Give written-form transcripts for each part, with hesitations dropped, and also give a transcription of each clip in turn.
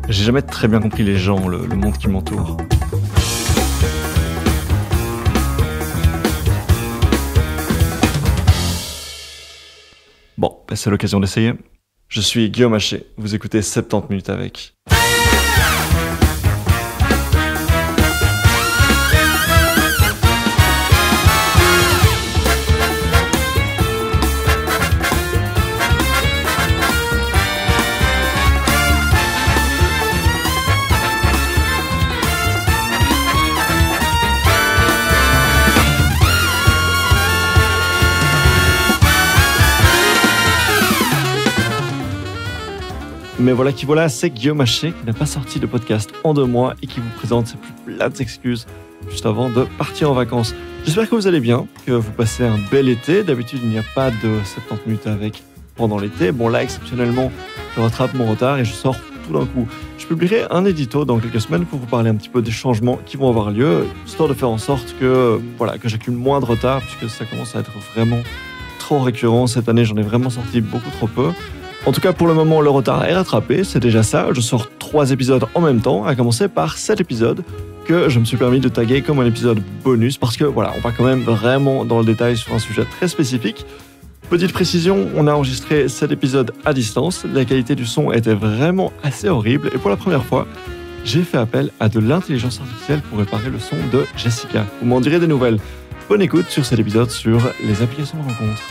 J'ai jamais très bien compris les gens, le monde qui m'entoure. Bon, c'est l'occasion d'essayer. Je suis Guillaume Haché, vous écoutez 70 minutes avec. Mais voilà qui voilà, c'est Guillaume Haché qui n'a pas sorti de podcast en 2 mois et qui vous présente ses plus plates excuses juste avant de partir en vacances. J'espère que vous allez bien, que vous passez un bel été. D'habitude, il n'y a pas de 70 minutes avec pendant l'été. Bon là, exceptionnellement, je rattrape mon retard et je sors tout d'un coup. Je publierai un édito dans quelques semaines pour vous parler un petit peu des changements qui vont avoir lieu, histoire de faire en sorte que j'accumule moins de retard, puisque ça commence à être vraiment trop récurrent. Cette année, j'en ai vraiment sorti beaucoup trop peu. En tout cas, pour le moment, le retard est rattrapé, c'est déjà ça. Je sors 3 épisodes en même temps, à commencer par cet épisode que je me suis permis de taguer comme un épisode bonus, parce que voilà, on va quand même vraiment dans le détail sur un sujet très spécifique. Petite précision, on a enregistré cet épisode à distance, la qualité du son était vraiment assez horrible, et pour la première fois, j'ai fait appel à de l'intelligence artificielle pour réparer le son de Jessica. Vous m'en direz des nouvelles. Bonne écoute sur cet épisode sur les applications de rencontres.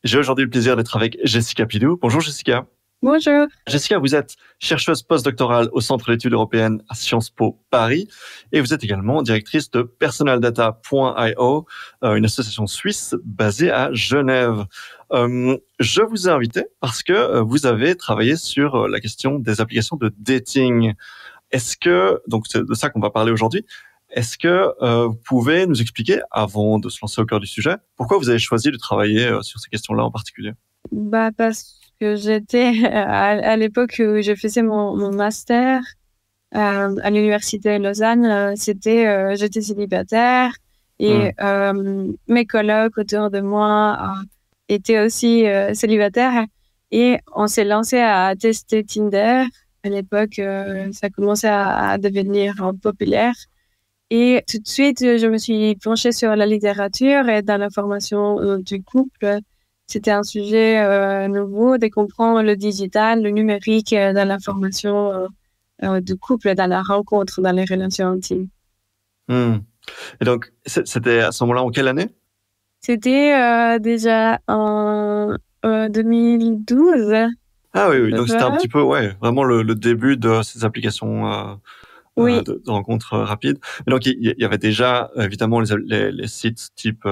J'ai aujourd'hui le plaisir d'être avec Jessica Pidou. Bonjour Jessica. Bonjour. Jessica, vous êtes chercheuse postdoctorale au Centre d'études européennes à Sciences Po Paris et vous êtes également directrice de personaldata.io, une association suisse basée à Genève. Je vous ai invité parce que vous avez travaillé sur la question des applications de dating. Donc c'est de ça qu'on va parler aujourd'hui. Est-ce que vous pouvez nous expliquer, avant de se lancer au cœur du sujet, pourquoi vous avez choisi de travailler sur ces questions-là en particulier ? Parce que j'étais à l'époque où je faisais mon master à l'université de Lausanne, j'étais célibataire et mes colocs autour de moi étaient aussi célibataires et on s'est lancé à tester Tinder. À l'époque, ça commençait à devenir populaire. Et tout de suite, je me suis penchée sur la littérature et dans la formation du couple. C'était un sujet nouveau de comprendre le digital, le numérique dans la formation du couple, dans la rencontre, dans les relations intimes. Et donc, c'était à ce moment-là, en quelle année ? C'était déjà en 2012. Ah oui, donc c'était un petit peu, vraiment le début de ces applications oui. de rencontres rapides. Et donc, il y avait déjà, évidemment, les sites type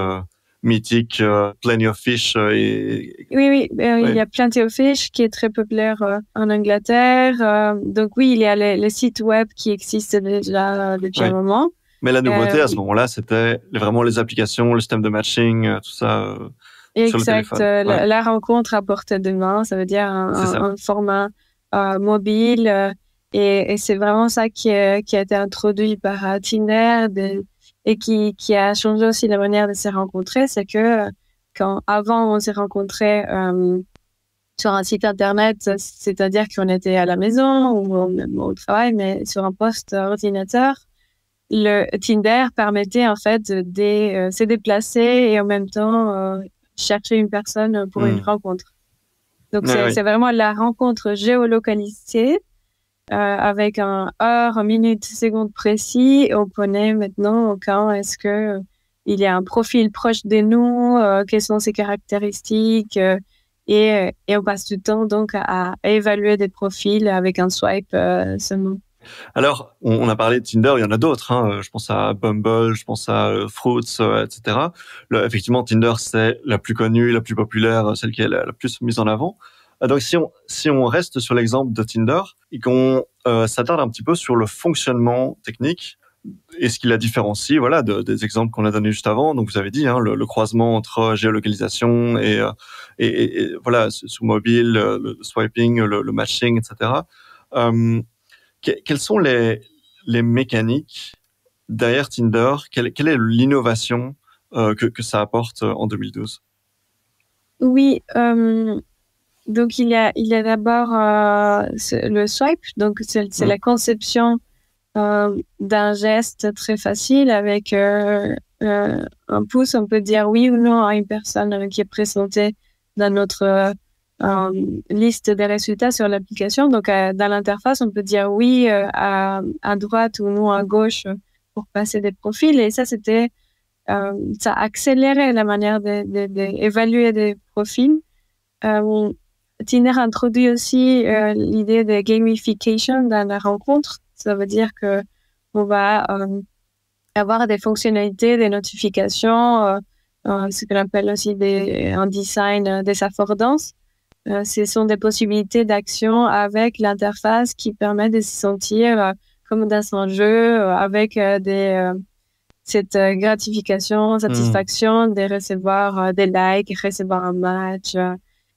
Mythic, Plenty of Fish. Oui. Il y a Plenty of Fish qui est très populaire en Angleterre. Donc oui, il y a les sites web qui existent déjà depuis un moment. Mais la nouveauté à ce moment-là, c'était vraiment les applications, le système de matching, tout ça sur le téléphone. Exact. La rencontre à portée de main, ça veut dire un format mobile. Et c'est vraiment ça qui a été introduit par Tinder et qui a changé aussi la manière de se rencontrer. C'est que quand avant on s'est rencontrés sur un site internet, c'est-à-dire qu'on était à la maison ou même au travail, mais sur un poste ordinateur, le Tinder permettait en fait de se déplacer et en même temps chercher une personne pour une rencontre. Donc c'est vraiment la rencontre géolocalisée. Avec un heure, minute, seconde précis, on connaît maintenant quand est-ce que il y a un profil proche de nous, quelles sont ses caractéristiques, et on passe du temps donc à évaluer des profils avec un swipe seulement. Alors, on a parlé de Tinder, il y en a d'autres. Je pense à Bumble, je pense à Fruits, etc. Effectivement, Tinder, c'est la plus connue, la plus populaire, celle qui est la plus mise en avant. Donc, si on reste sur l'exemple de Tinder et qu'on s'attarde un petit peu sur le fonctionnement technique et ce qui la différencie, voilà, des exemples qu'on a donnés juste avant. Donc, vous avez dit, le croisement entre géolocalisation et voilà, sous mobile, le swiping, le matching, etc. Quelles sont les mécaniques derrière Tinder? Quelle est l'innovation que ça apporte en 2012? Oui, donc il y a d'abord le swipe, donc c'est la conception d'un geste très facile avec un pouce, on peut dire oui ou non à une personne qui est présentée dans notre liste des résultats sur l'application. Donc dans l'interface, on peut dire oui à droite ou non à gauche pour passer des profils. Et ça, ça accélérait la manière d'évaluer des profils. Tinder introduit aussi l'idée de gamification dans la rencontre. Ça veut dire que on va avoir des fonctionnalités, des notifications, ce qu'on appelle aussi un design des affordances. Ce sont des possibilités d'action avec l'interface qui permet de se sentir comme dans un jeu avec cette gratification, satisfaction de recevoir des likes, recevoir un match.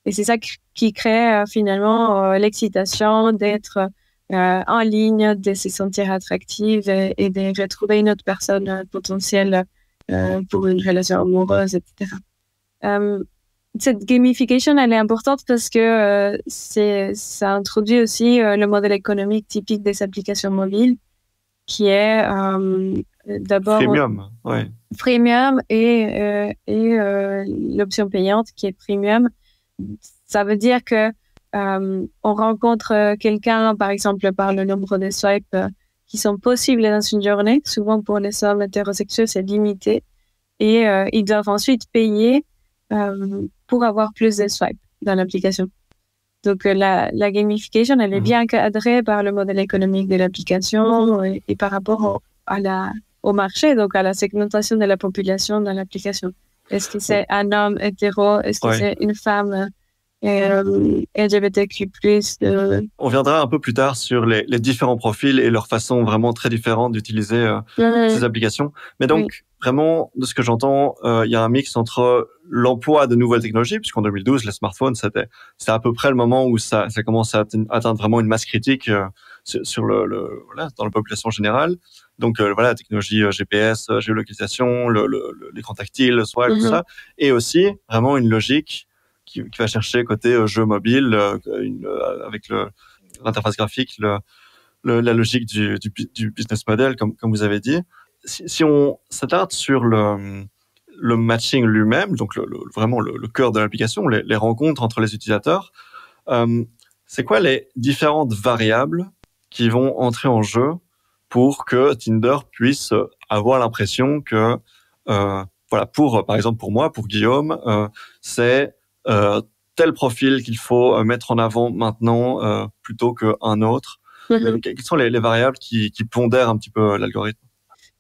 Et c'est ça qui crée finalement l'excitation d'être en ligne, de se sentir attractive et de retrouver une autre personne potentielle pour une relation amoureuse, etc. Cette gamification, elle est importante parce que ça introduit aussi le modèle économique typique des applications mobiles, qui est d'abord freemium et l'option payante qui est premium. Ça veut dire que on rencontre quelqu'un, par exemple, par le nombre de swipes qui sont possibles dans une journée. Souvent, pour les hommes hétérosexuels, c'est limité. Et ils doivent ensuite payer pour avoir plus de swipes dans l'application. Donc, la gamification, elle est bien cadrée par le modèle économique de l'application et par rapport au marché, donc à la segmentation de la population dans l'application. Est-ce que c'est un homme hétéro? Est-ce que c'est une femme LGBTQ+? On viendra un peu plus tard sur les différents profils et leur façon vraiment très différente d'utiliser ces applications. Mais donc, vraiment, de ce que j'entends, il y a un mix entre l'emploi de nouvelles technologies, puisqu'en 2012, les smartphones, c'était à peu près le moment où ça commence à atteindre vraiment une masse critique sur dans la population générale. Donc la technologie GPS, géolocalisation, l'écran tactile, le swipe, tout ça, et aussi vraiment une logique qui va chercher côté jeu mobile avec l'interface graphique, la logique du business model, comme vous avez dit. Si on s'attarde sur le matching lui-même, donc vraiment le cœur de l'application, les rencontres entre les utilisateurs, c'est quoi les différentes variables qui vont entrer en jeu pour que Tinder puisse avoir l'impression que, par exemple pour moi, pour Guillaume, c'est tel profil qu'il faut mettre en avant maintenant plutôt qu'un autre. Quelles sont les variables qui pondèrent un petit peu l'algorithme?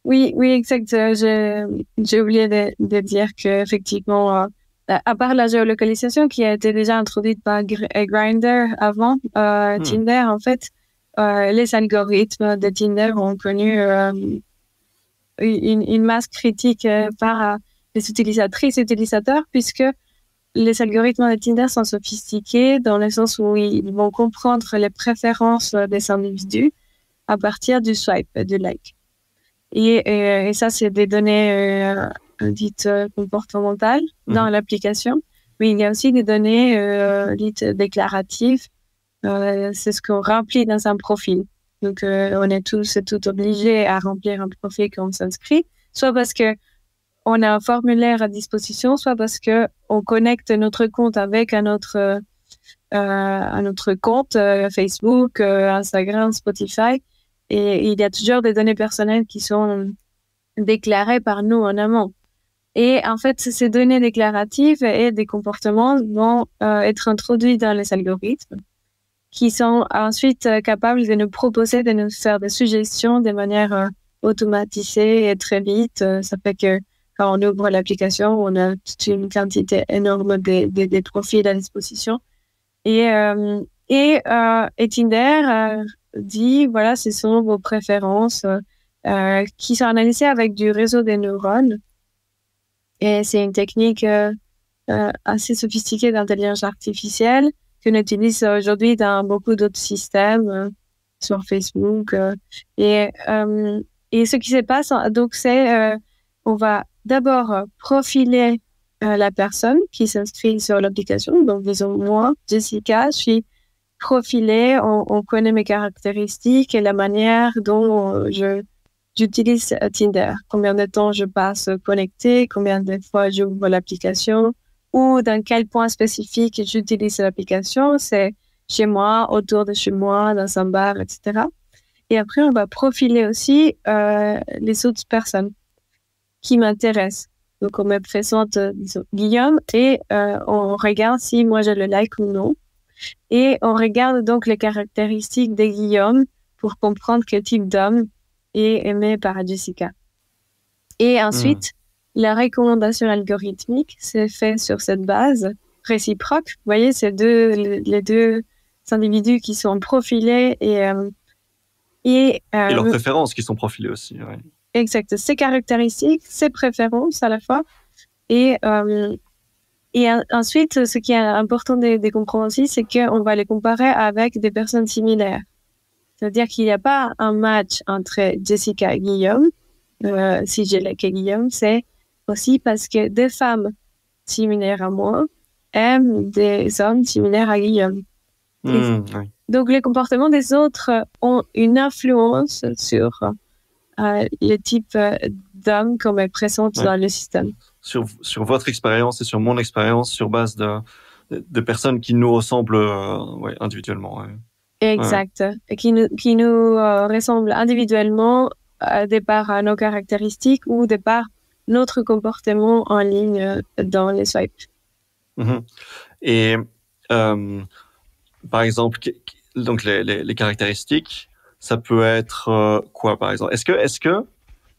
Oui, exact. J'ai oublié de dire qu'effectivement, à part la géolocalisation qui a été déjà introduite par Grindr avant Tinder, en fait, les algorithmes de Tinder ont connu une masse critique par les utilisatrices et utilisateurs, puisque les algorithmes de Tinder sont sophistiqués dans le sens où ils vont comprendre les préférences des individus à partir du swipe, du like. Et ça, c'est des données dites comportementales dans l'application. Mais il y a aussi des données dites déclaratives. C'est ce qu'on remplit dans un profil. Donc, on est tous et toutes obligés à remplir un profil quand on s'inscrit, soit parce que on a un formulaire à disposition, soit parce que on connecte notre compte avec un autre compte Facebook, Instagram, Spotify. Et il y a toujours des données personnelles qui sont déclarées par nous en amont. Et en fait, ces données déclaratives et des comportements vont être introduits dans les algorithmes qui sont ensuite capables de nous proposer, de nous faire des suggestions de manière automatisée et très vite. Ça fait que quand on ouvre l'application, on a toute une quantité énorme de profils à disposition. Et Tinder dit, voilà, ce sont vos préférences qui sont analysées avec du réseau des neurones. Et c'est une technique assez sophistiquée d'intelligence artificielle qu'on utilise aujourd'hui dans beaucoup d'autres systèmes sur Facebook. Et ce qui se passe, donc, c'est on va d'abord profiler la personne qui s'inscrit sur l'application. Donc, disons, moi, Jessica, je suis profilée, on connaît mes caractéristiques et la manière dont j'utilise Tinder. Combien de temps je passe connectée, combien de fois j'ouvre l'application, ou dans quel point spécifique j'utilise l'application. C'est chez moi, autour de chez moi, dans un bar, etc. Et après, on va profiler aussi les autres personnes qui m'intéressent. Donc, on me présente Guillaume et on regarde si moi je le like ou non. Et on regarde donc les caractéristiques de Guillaume pour comprendre quel type d'homme est aimé par Jessica. Et ensuite, la recommandation algorithmique, c'est fait sur cette base réciproque. Vous voyez, c'est les deux individus qui sont profilés et leurs préférences qui sont profilées aussi. Ouais. Exact. Ses caractéristiques, ses préférences à la fois. Et ensuite, ce qui est important de comprendre aussi, c'est qu'on va les comparer avec des personnes similaires. C'est-à-dire qu'il n'y a pas un match entre Jessica et Guillaume. Si j'ai like Guillaume, c'est aussi parce que des femmes similaires à moi aiment des hommes similaires à Guillaume. Oui. Donc, les comportements des autres ont une influence sur le type d'homme qu'on me présente dans le système. Sur votre expérience et sur mon expérience, sur base de personnes qui nous ressemblent individuellement. Ouais. Exact. Ouais. Qui nous ressemblent individuellement de par nos caractéristiques ou de par notre comportement en ligne dans les swipes. Mm-hmm. Et par exemple, donc les caractéristiques, ça peut être quoi par exemple? Est-ce que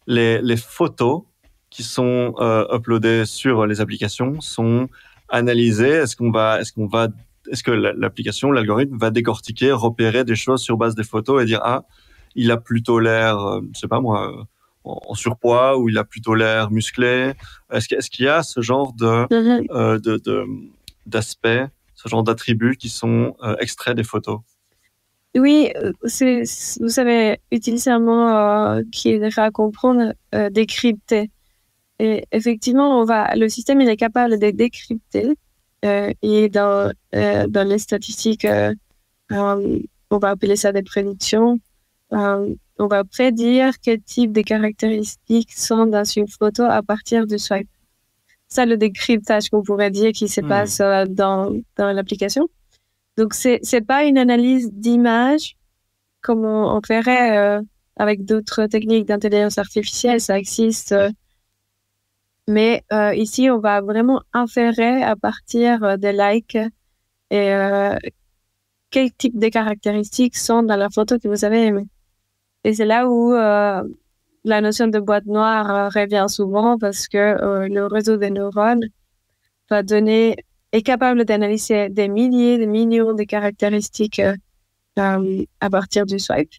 les photos qui sont uploadées sur les applications sont analysées? Est-ce que l'application, l'algorithme va décortiquer, repérer des choses sur base des photos et dire il a plutôt l'air, je sais pas moi, en surpoids, ou il a plutôt l'air musclé? Est-ce qu'il y a ce genre d'aspects, ce genre d'attributs qui sont extraits des photos? Oui, vous savez utiliser un mot qui est à comprendre, décrypter. Et effectivement, le système il est capable de décrypter et dans les statistiques, on va appeler ça des prédictions. On va prédire quel type de caractéristiques sont dans une photo à partir du swipe. Ça, le décryptage qu'on pourrait dire qui se passe dans l'application. Donc, c'est pas une analyse d'image comme on ferait avec d'autres techniques d'intelligence artificielle, ça existe. Mais ici, on va vraiment inférer à partir des likes et quel type de caractéristiques sont dans la photo que vous avez aimée. Et c'est là où la notion de boîte noire revient souvent parce que le réseau des neurones est capable d'analyser des milliers, des millions de caractéristiques à partir du swipe.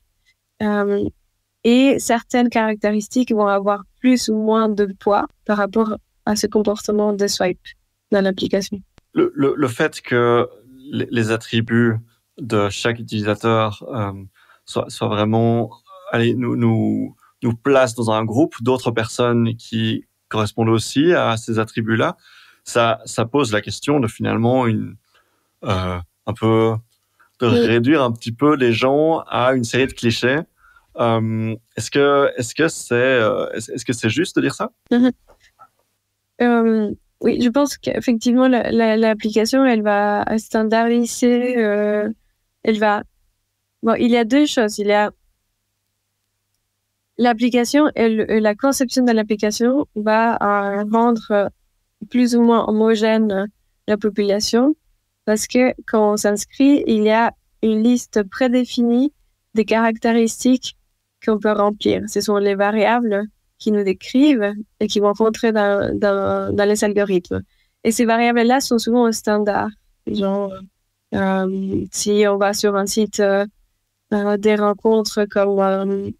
Et certaines caractéristiques vont avoir plus ou moins de poids par rapport à ce comportement de swipe dans l'application. Le fait que les attributs de chaque utilisateur soient vraiment nous placent dans un groupe d'autres personnes qui correspondent aussi à ces attributs-là, ça pose la question de finalement un peu de réduire un petit peu les gens à une série de clichés. Est-ce que c'est juste de dire ça? Oui, je pense qu'effectivement l'application elle va standardiser. Il y a deux choses. Il y a l'application et la conception de l'application va rendre plus ou moins homogène la population parce que quand on s'inscrit, il y a une liste prédéfinie des caractéristiques qu'on peut remplir. Ce sont les variables qui nous décrivent et qui vont rentrer dans les algorithmes. Et ces variables-là sont souvent au standard. Genre, si on va sur un site des rencontres comme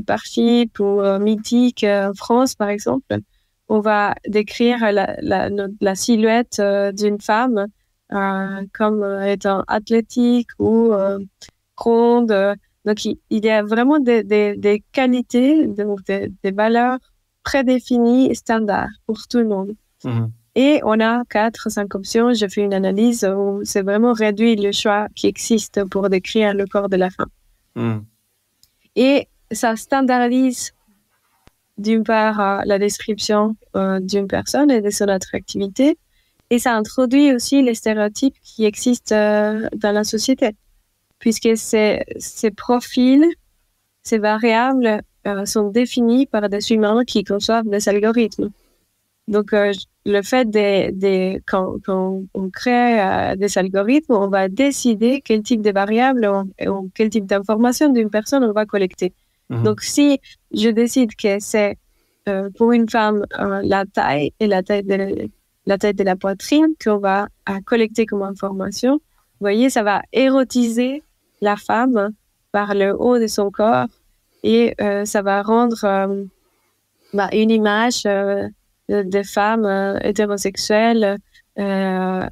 Parship ou Mythique en France, par exemple, on va décrire la silhouette d'une femme comme étant athlétique ou ronde. Donc, il y a vraiment des qualités, donc des valeurs prédéfinies et standards pour tout le monde. Et on a 4, 5 options. Je fais une analyse où c'est vraiment réduit le choix qui existe pour décrire le corps de la femme. Et ça standardise d'une part la description d'une personne et de son attractivité, et ça introduit aussi les stéréotypes qui existent dans la société, puisque ces profils, ces variables sont définis par des humains qui conçoivent des algorithmes. Donc, le fait quand on crée des algorithmes, on va décider quel type de variables ou quel type d'informations d'une personne on va collecter. Donc, si je décide que c'est pour une femme la taille et la taille de la poitrine qu'on va collecter comme information, vous voyez, ça va érotiser la femme par le haut de son corps et ça va rendre une image de femmes hétérosexuelles dans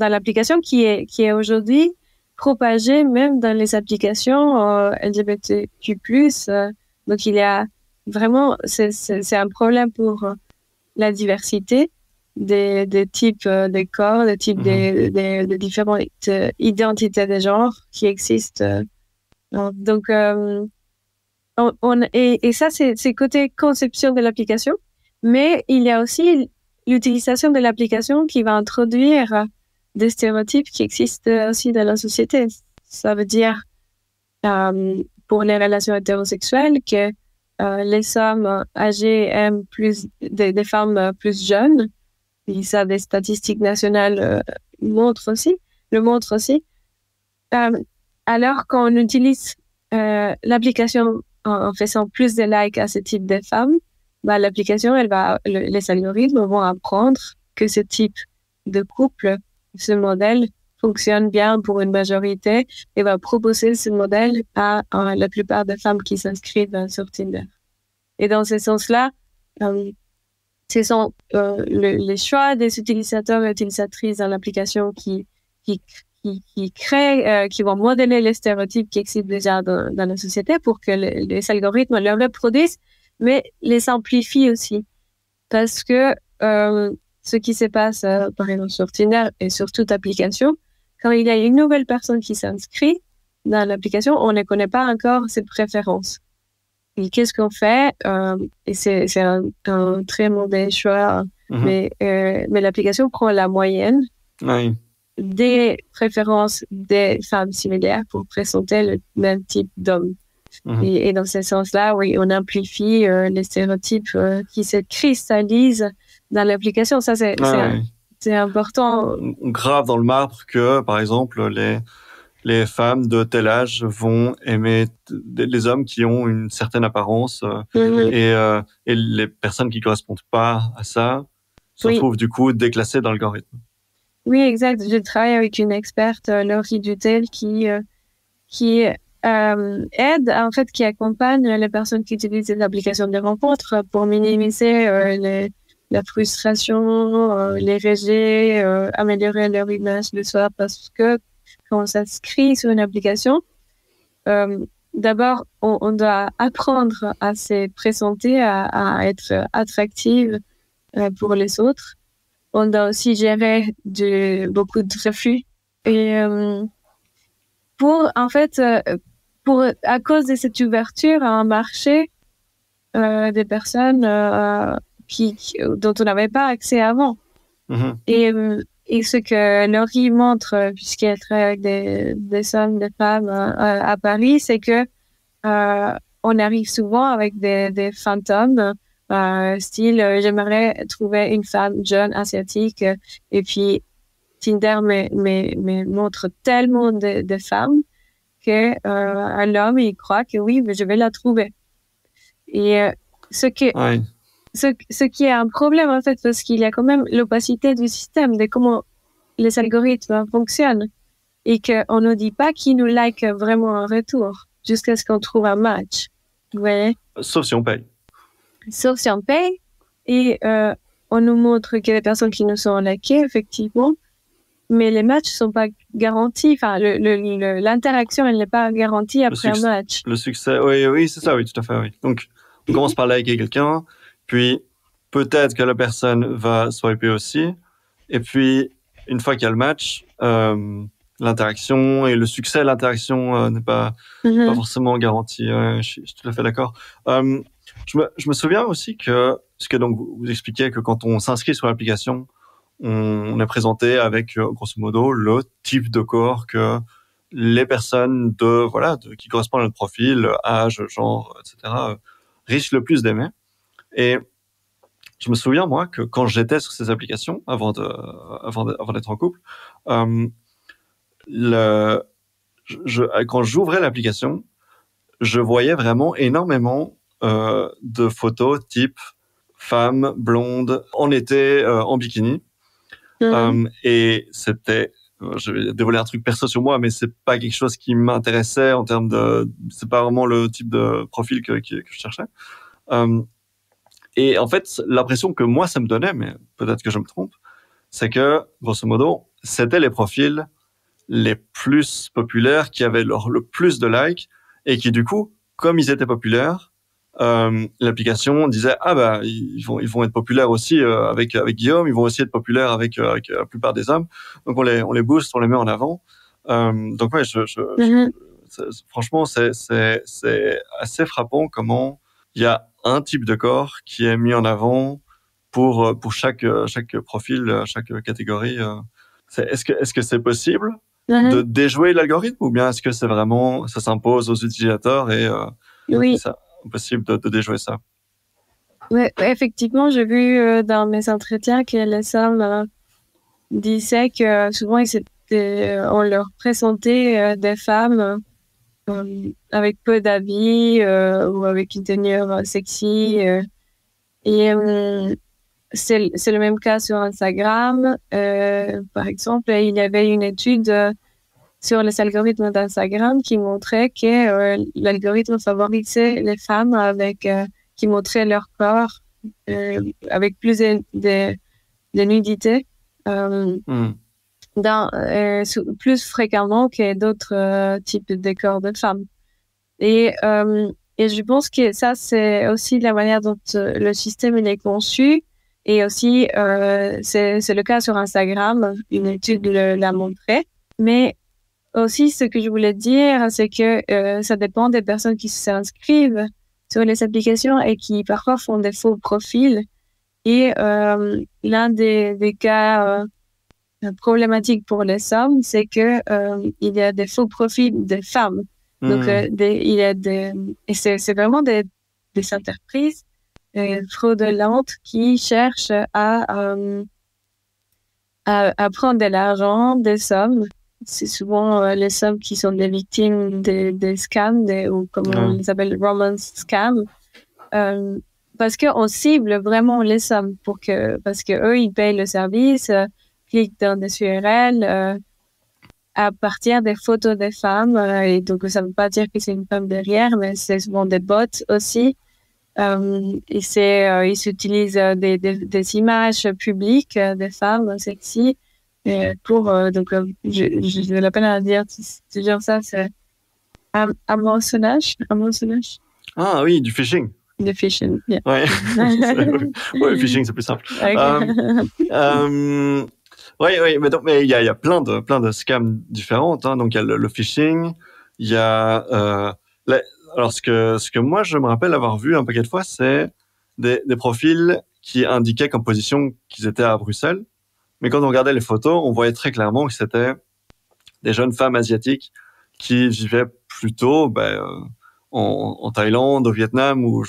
l'application qui est aujourd'hui propagée même dans les applications LGBTQ+. Donc il y a vraiment, c'est un problème pour la diversité des types de corps, des types de différentes identités de genre qui existent. Donc et ça c'est côté conception de l'application. Mais il y a aussi l'utilisation de l'application qui va introduire des stéréotypes qui existent aussi dans la société. Ça veut dire, pour les relations hétérosexuelles, que les hommes âgés aiment plus des femmes plus jeunes. Et ça, des statistiques nationales le montrent aussi. Alors qu'on utilise l'application en faisant plus de likes à ce type de femmes, l'application, les algorithmes vont apprendre que ce type de couple, ce modèle, fonctionne bien pour une majorité et va proposer ce modèle à la plupart des femmes qui s'inscrivent sur Tinder. Et dans ce sens-là, ce sont les choix des utilisateurs et utilisatrices dans l'application qui créent, qui vont modeler les stéréotypes qui existent déjà dans la société pour que les algorithmes les reproduisent, mais les amplifie aussi. Parce que ce qui se passe, par exemple, sur Tinder et sur toute application, quand il y a une nouvelle personne qui s'inscrit dans l'application, on ne connaît pas encore ses préférences. Et qu'est-ce qu'on fait? Et c'est un très mauvais choix, mais l'application prend la moyenne des préférences des femmes similaires pour présenter le même type d'homme. Et dans ce sens-là, oui, on amplifie les stéréotypes qui se cristallisent dans l'application. Ça, c'est important. On grave dans le marbre que, par exemple, les femmes de tel âge vont aimer les hommes qui ont une certaine apparence et les personnes qui correspondent pas à ça se trouvent du coup déclassées dans l'algorithme. Oui, exact. Je travaille avec une experte, Laurie Dutel, qui aide, en fait, qui accompagne les personnes qui utilisent les applications de rencontres pour minimiser la frustration, les rejets, améliorer leur image de soi, parce que quand on s'inscrit sur une application, d'abord, on doit apprendre à se présenter, à être attractive pour les autres. On doit aussi gérer beaucoup de refus. Et à cause de cette ouverture à un marché des personnes dont on n'avait pas accès avant. Et ce que Laurie montre, puisqu'elle travaille avec des hommes, des femmes à Paris, c'est que on arrive souvent avec des fantômes, style j'aimerais trouver une femme jeune asiatique, et puis Tinder me montre tellement de femmes que l'homme il croit que oui, mais je vais la trouver. Et ce qui est un problème en fait, parce qu'il y a quand même l'opacité du système de comment les algorithmes fonctionnent et qu'on ne dit pas qui nous like vraiment en retour jusqu'à ce qu'on trouve un match. Vous voyez? Sauf si on paye. Sauf si on paye, et on nous montre que les personnes qui nous sont likées, effectivement, mais les matchs sont pas garantis. Enfin, l'interaction, elle n'est pas garantie après un match. Le succès, oui, c'est ça, oui, tout à fait, oui. Donc, on commence par liker quelqu'un, puis peut-être que la personne va swiper aussi, et puis, une fois qu'il y a le match, l'interaction et le succès de l'interaction n'est pas forcément garanti. Je suis tout à fait d'accord. Je me souviens aussi parce que donc vous expliquiez que quand on s'inscrit sur l'application, on est présenté avec grosso modo le type de corps que les personnes qui correspondent à notre profil, âge, genre, etc., risquent le plus d'aimer. Et je me souviens, moi, que quand j'étais sur ces applications, avant d'être en couple, quand j'ouvrais l'application, je voyais vraiment énormément de photos type femme, blonde, en été, en bikini. Et c'était... Je vais dévoiler un truc perso sur moi, mais c'est pas quelque chose qui m'intéressait en termes c'est pas vraiment le type de profil que je cherchais. Et en fait, l'impression que moi, ça me donnait, mais peut-être que je me trompe, c'est que, grosso modo, c'était les profils les plus populaires qui avaient le plus de likes et qui, du coup, comme ils étaient populaires, l'application disait ils vont être populaires aussi avec Guillaume, ils vont aussi être populaires avec la plupart des hommes, donc on les booste, on les met en avant. Donc ouais, franchement c'est assez frappant comment il y a un type de corps qui est mis en avant pour chaque profil, chaque catégorie. Est-ce que c'est possible de déjouer l'algorithme, ou bien est-ce que c'est vraiment ça s'impose aux utilisateurs et oui. c'est impossible de déjouer ça? Oui, effectivement, j'ai vu dans mes entretiens que les hommes disaient que souvent on leur présentait des femmes avec peu d'habits ou avec une tenue sexy. Et c'est le même cas sur Instagram. Par exemple, il y avait une étude sur les algorithmes d'Instagram qui montrait que l'algorithme favorisait les femmes qui montraient leur corps avec plus de nudité plus fréquemment que d'autres types de corps de femmes. Et je pense que ça, c'est aussi la manière dont le système il est conçu. Et aussi, c'est le cas sur Instagram. Une étude l'a montré. Mais aussi, ce que je voulais dire, c'est que ça dépend des personnes qui s'inscrivent sur les applications et qui parfois font des faux profils. Et l'un des cas problématiques pour les hommes, c'est que il y a des faux profils de femmes. Donc, il y a et c'est vraiment des entreprises fraudulentes qui cherchent à prendre de l'argent des hommes. C'est souvent les hommes qui sont des victimes des scams, ou comme on les appelle, romance scams. Parce qu'on cible vraiment les hommes parce que eux, ils payent le service, cliquent dans des URL à partir des photos des femmes. Et donc, ça ne veut pas dire que c'est une femme derrière, mais c'est souvent des bots aussi. Et ils utilisent des images publiques des femmes sexy pour je l'appelle à dire toujours ça, c'est hameçonnage. Ah oui, du phishing. Du phishing, yeah. Ouais. Le phishing c'est plus simple. Oui, mais il y a plein de scams différentes, hein. Donc il y a le phishing, il y a alors ce que moi je me rappelle avoir vu un paquet de fois, c'est des profils qui indiquaient comme position qu'ils étaient à Bruxelles, mais quand on regardait les photos, on voyait très clairement que c'était des jeunes femmes asiatiques qui vivaient plutôt en Thaïlande, au Vietnam ou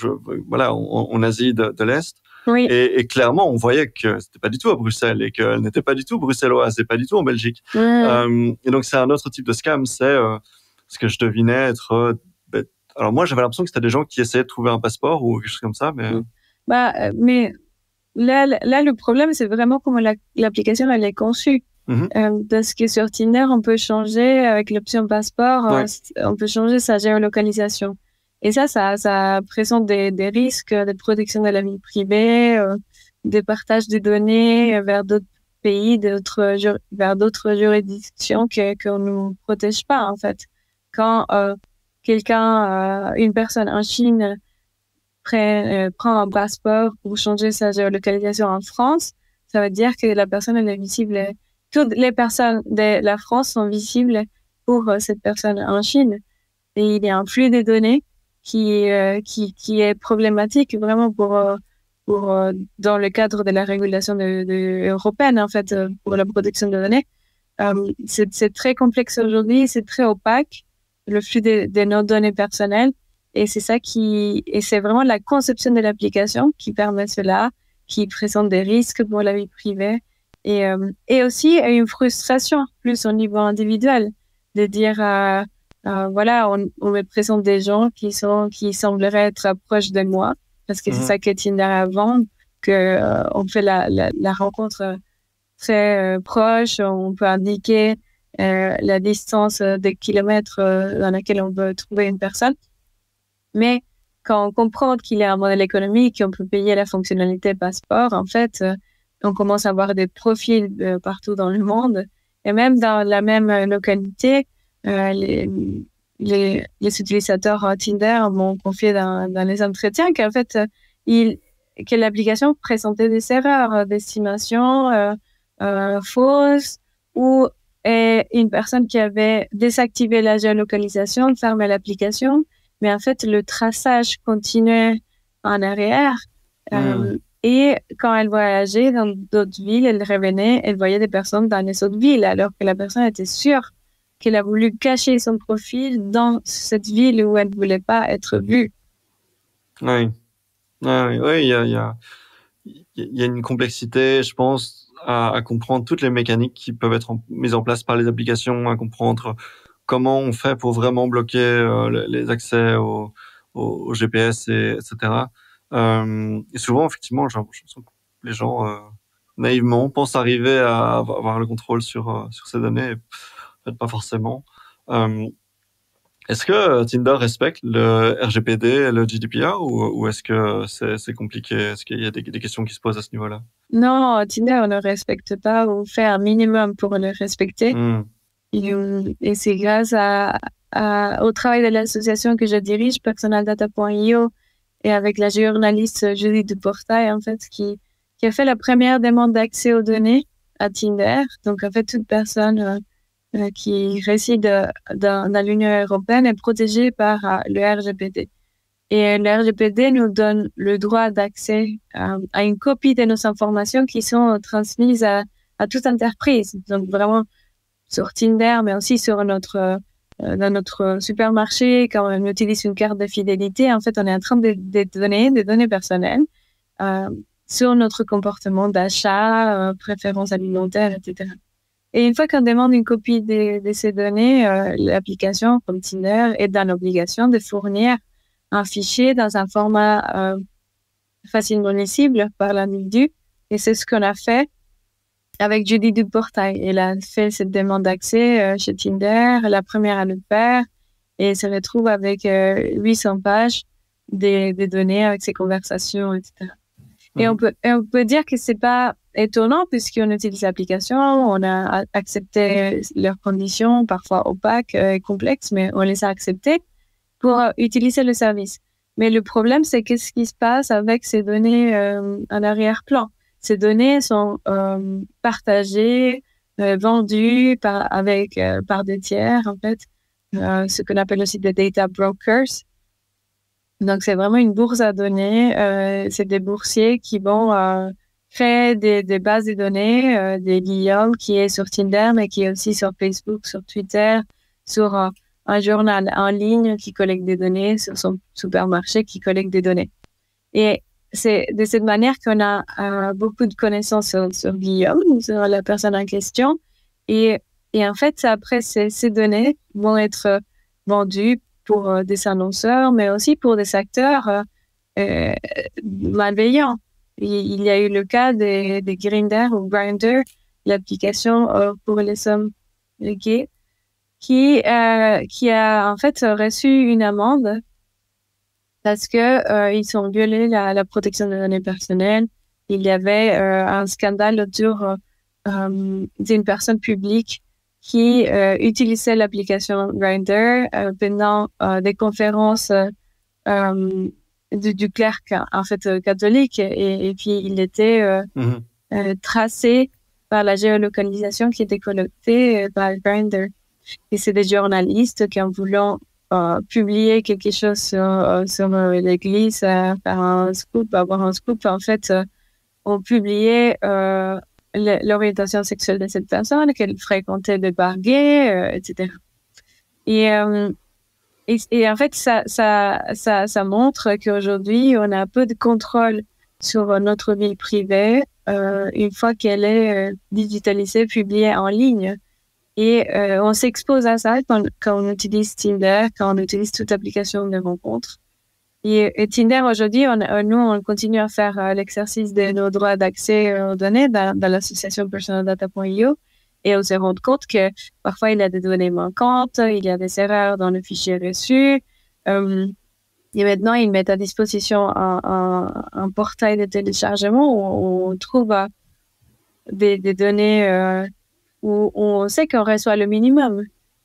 en Asie de l'Est. Oui. Et clairement, on voyait que c'était pas du tout à Bruxelles et qu'elle n'était pas du tout bruxelloise et pas du tout en Belgique. Et donc, c'est un autre type de scam. C'est ce que je devinais être... alors, moi, j'avais l'impression que c'était des gens qui essayaient de trouver un passeport ou quelque chose comme ça. Mais, mais là, le problème, c'est vraiment comment l'application elle est conçue. Parce que sur Tinder, on peut changer avec l'option passeport, on peut changer sa géolocalisation. Et ça présente des risques de protection de la vie privée, de partage de données vers d'autres pays, vers d'autres juridictions qu'on ne protège pas, en fait. Quand une personne en Chine prend un passeport pour changer sa géolocalisation en France, ça veut dire que la personne elle est visible. Toutes les personnes de la France sont visibles pour cette personne en Chine. Et il y a un flux de données qui est problématique vraiment pour dans le cadre de la régulation européenne, en fait, pour la protection des données. C'est très complexe aujourd'hui, c'est très opaque, le flux de nos données personnelles. Et c'est vraiment la conception de l'application qui permet cela, qui présente des risques pour la vie privée et aussi une frustration plus au niveau individuel de dire, voilà, on me présente des gens qui sembleraient être proches de moi parce que c'est ça que Tinder avant, on fait la rencontre très proche, on peut indiquer la distance de kilomètres dans laquelle on veut trouver une personne. Mais quand on comprend qu'il y a un modèle économique, qu'on peut payer la fonctionnalité passeport, en fait, on commence à avoir des profils partout dans le monde. Et même dans la même localité, les utilisateurs Tinder m'ont confié dans les entretiens qu'en fait, que l'application présentait des erreurs d'estimation fausses ou une personne qui avait désactivé la géolocalisation fermait l'application. Mais en fait, le traçage continuait en arrière. Et quand elle voyageait dans d'autres villes, elle revenait, elle voyait des personnes dans les autres villes, alors que la personne était sûre qu'elle a voulu cacher son profil dans cette ville où elle ne voulait pas être vue. Oui, il y a une complexité, je pense, à comprendre toutes les mécaniques qui peuvent être mises en place par les applications, à comprendre comment on fait pour vraiment bloquer les accès au GPS, etc. Et souvent, effectivement, je sens que les gens naïvement pensent arriver à avoir le contrôle sur ces données, et en fait, pas forcément. Est-ce que Tinder respecte le RGPD et le GDPR ou est-ce que c'est compliqué? Est-ce qu'il y a des questions qui se posent à ce niveau-là? Non, Tinder, on ne respecte pas ou fait un minimum pour le respecter. Et c'est grâce au travail de l'association que je dirige, personaldata.io, et avec la journaliste Julie Duportail, en fait, qui a fait la première demande d'accès aux données à Tinder. Donc, en fait, toute personne qui réside dans l'Union européenne est protégée par le RGPD. Et le RGPD nous donne le droit d'accès à une copie de nos informations qui sont transmises à toute entreprise. Donc, vraiment, sur Tinder, mais aussi sur dans notre supermarché, quand on utilise une carte de fidélité, en fait, on est en train de donner des données personnelles sur notre comportement d'achat, préférences alimentaires, etc. Et une fois qu'on demande une copie de ces données, l'application comme Tinder est dans l'obligation de fournir un fichier dans un format facilement lisible par l'individu. Et c'est ce qu'on a fait avec Julie Duportail. Elle a fait cette demande d'accès chez Tinder, la première à le faire, et se retrouve avec 800 pages des données avec ses conversations, etc. Et on peut dire que c'est pas étonnant puisqu'on utilise l'application, on a accepté leurs conditions, parfois opaques et complexes, mais on les a acceptées pour utiliser le service. Mais le problème, c'est qu'est-ce qui se passe avec ces données en arrière-plan. Ces données sont partagées, vendues par des tiers, en fait, ce qu'on appelle aussi des data brokers. Donc, c'est vraiment une bourse à données. C'est des boursiers qui vont créer des bases de données, des Guillaume qui est sur Tinder, mais qui est aussi sur Facebook, sur Twitter, sur un journal en ligne qui collecte des données, sur son supermarché qui collecte des données. Et c'est de cette manière qu'on a beaucoup de connaissances sur Guillaume, sur la personne en question. Et en fait, après, ces données vont être vendues pour des annonceurs, mais aussi pour des acteurs malveillants. Il y a eu le cas de Grindr ou Grindr, l'application pour les hommes gays, qui a en fait reçu une amende parce que ils ont violé la protection des données personnelles. Il y avait un scandale autour d'une personne publique qui utilisait l'application Grindr pendant des conférences du clerc en fait catholique et puis il était tracé par la géolocalisation qui était collectée par Grindr. Et c'est des journalistes qui ont voulu publier quelque chose sur l'Église, faire un scoop, avoir un scoop. En fait, ont publié l'orientation sexuelle de cette personne, qu'elle fréquentait des bars gays, etc. Et en fait, ça montre qu'aujourd'hui, on a un peu de contrôle sur notre vie privée une fois qu'elle est digitalisée, publiée en ligne. Et on s'expose à ça quand on utilise Tinder, quand on utilise toute application de rencontre. Et Tinder, aujourd'hui, nous, on continue à faire l'exercice de nos droits d'accès aux données dans l'association personaldata.io. Et on se rend compte que parfois, il y a des données manquantes, il y a des erreurs dans le fichier reçu. Et maintenant, ils mettent à disposition un portail de téléchargement où on trouve des données où on sait qu'on reçoit le minimum.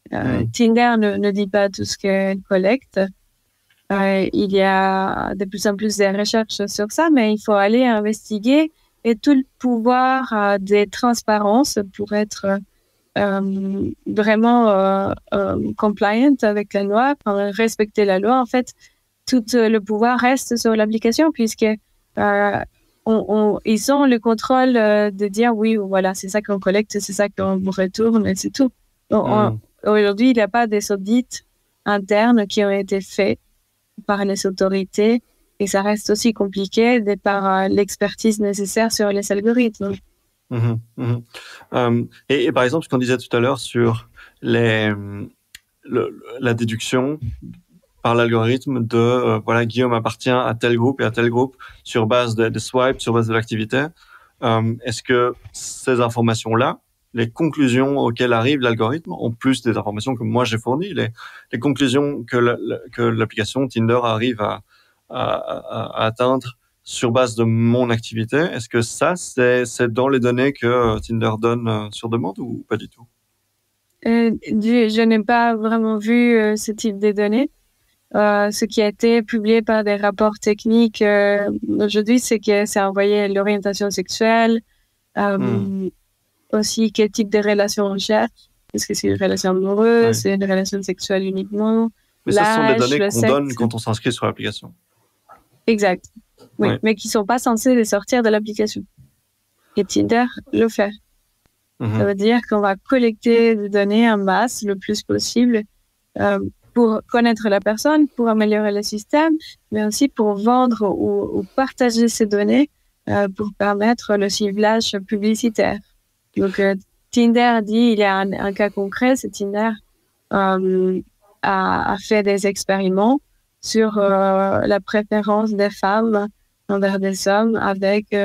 Tinder ne dit pas tout ce qu'elle collecte. Il y a de plus en plus de recherches sur ça, mais il faut aller investiguer et tout le pouvoir de transparence pour être vraiment compliant avec la loi, respecter la loi. En fait, tout le pouvoir reste sur l'application puisque ils ont le contrôle de dire oui, voilà, c'est ça qu'on collecte, c'est ça qu'on vous retourne et c'est tout. Aujourd'hui, il n'y a pas des audits internes qui ont été faits par les autorités et ça reste aussi compliqué de par l'expertise nécessaire sur les algorithmes. Et par exemple, ce qu'on disait tout à l'heure sur la déduction par l'algorithme de voilà, Guillaume appartient à tel groupe et à tel groupe sur base de swipes, sur base de l'activité. Est-ce que ces informations-là, les conclusions auxquelles arrive l'algorithme, en plus des informations que moi j'ai fournies, les conclusions que l'application Tinder arrive à atteindre sur base de mon activité, est-ce que ça, c'est dans les données que Tinder donne sur demande ou pas du tout? Je n'ai pas vraiment vu ce type de données. Ce qui a été publié par des rapports techniques aujourd'hui, c'est que c'est envoyé l'orientation sexuelle, aussi quel type de relation on cherche. Est-ce que c'est une relation amoureuse, c'est une relation sexuelle uniquement? Mais ce sont des données qu'on donne quand on s'inscrit sur l'application. Exact. Oui, mais qui ne sont pas censées les sortir de l'application. Et Tinder le fait. Ça veut dire qu'on va collecter des données en masse le plus possible pour connaître la personne, pour améliorer le système, mais aussi pour vendre ou partager ces données pour permettre le ciblage publicitaire. Donc, Tinder dit, il y a un cas concret, c'est Tinder a fait des expériments sur la préférence des femmes envers des hommes avec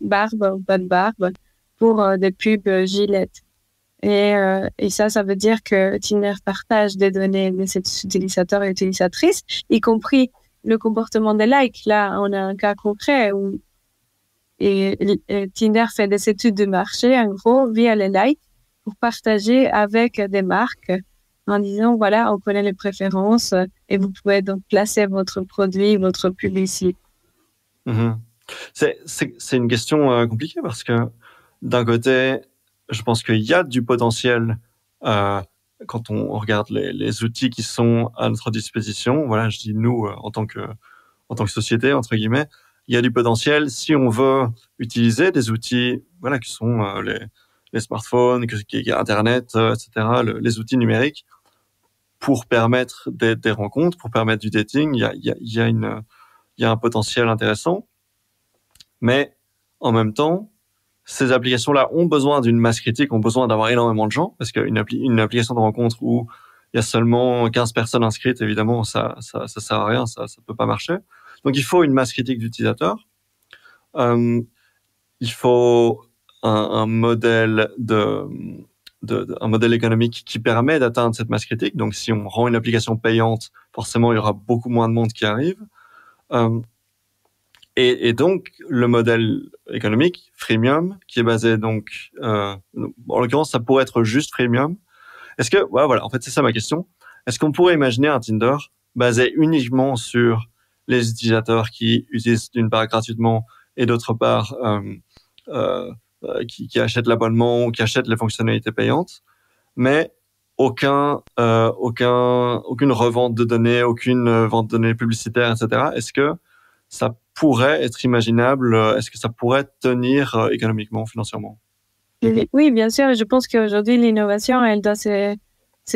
barbe ou pas de barbe pour des pubs Gillette. Et ça veut dire que Tinder partage des données de ces utilisateurs et utilisatrices, y compris le comportement des likes. Là, on a un cas concret où Tinder fait des études de marché, en gros, via les likes, pour partager avec des marques en disant, voilà, on connaît les préférences et vous pouvez donc placer votre produit, votre publicité. C'est une question compliquée parce que d'un côté, je pense qu'il y a du potentiel quand on regarde les outils qui sont à notre disposition. Voilà, je dis nous en tant que société, entre guillemets, il y a du potentiel si on veut utiliser des outils voilà, qui sont les smartphones, Internet, etc., les outils numériques pour permettre des rencontres, pour permettre du dating. Il y a un potentiel intéressant. Mais en même temps, ces applications-là ont besoin d'une masse critique, ont besoin d'avoir énormément de gens, parce qu'une application de rencontre où il y a seulement 15 personnes inscrites, évidemment, ça sert à rien, ça peut pas marcher. Donc, il faut une masse critique d'utilisateurs. Il faut un modèle un modèle économique qui permet d'atteindre cette masse critique. Donc, si on rend une application payante, forcément, il y aura beaucoup moins de monde qui arrive. Et donc, le modèle économique, freemium, qui est basé donc, en l'occurrence, ça pourrait être juste freemium. Est-ce que, ouais, voilà, en fait, c'est ça ma question. Est-ce qu'on pourrait imaginer un Tinder basé uniquement sur les utilisateurs qui utilisent d'une part gratuitement et d'autre part qui achètent l'abonnement ou qui achètent les fonctionnalités payantes, mais aucune revente de données, aucune vente de données publicitaires, etc. Est-ce que ça pourrait être imaginable? Est-ce que ça pourrait tenir économiquement, financièrement? Oui, bien sûr. Je pense qu'aujourd'hui, l'innovation, elle doit se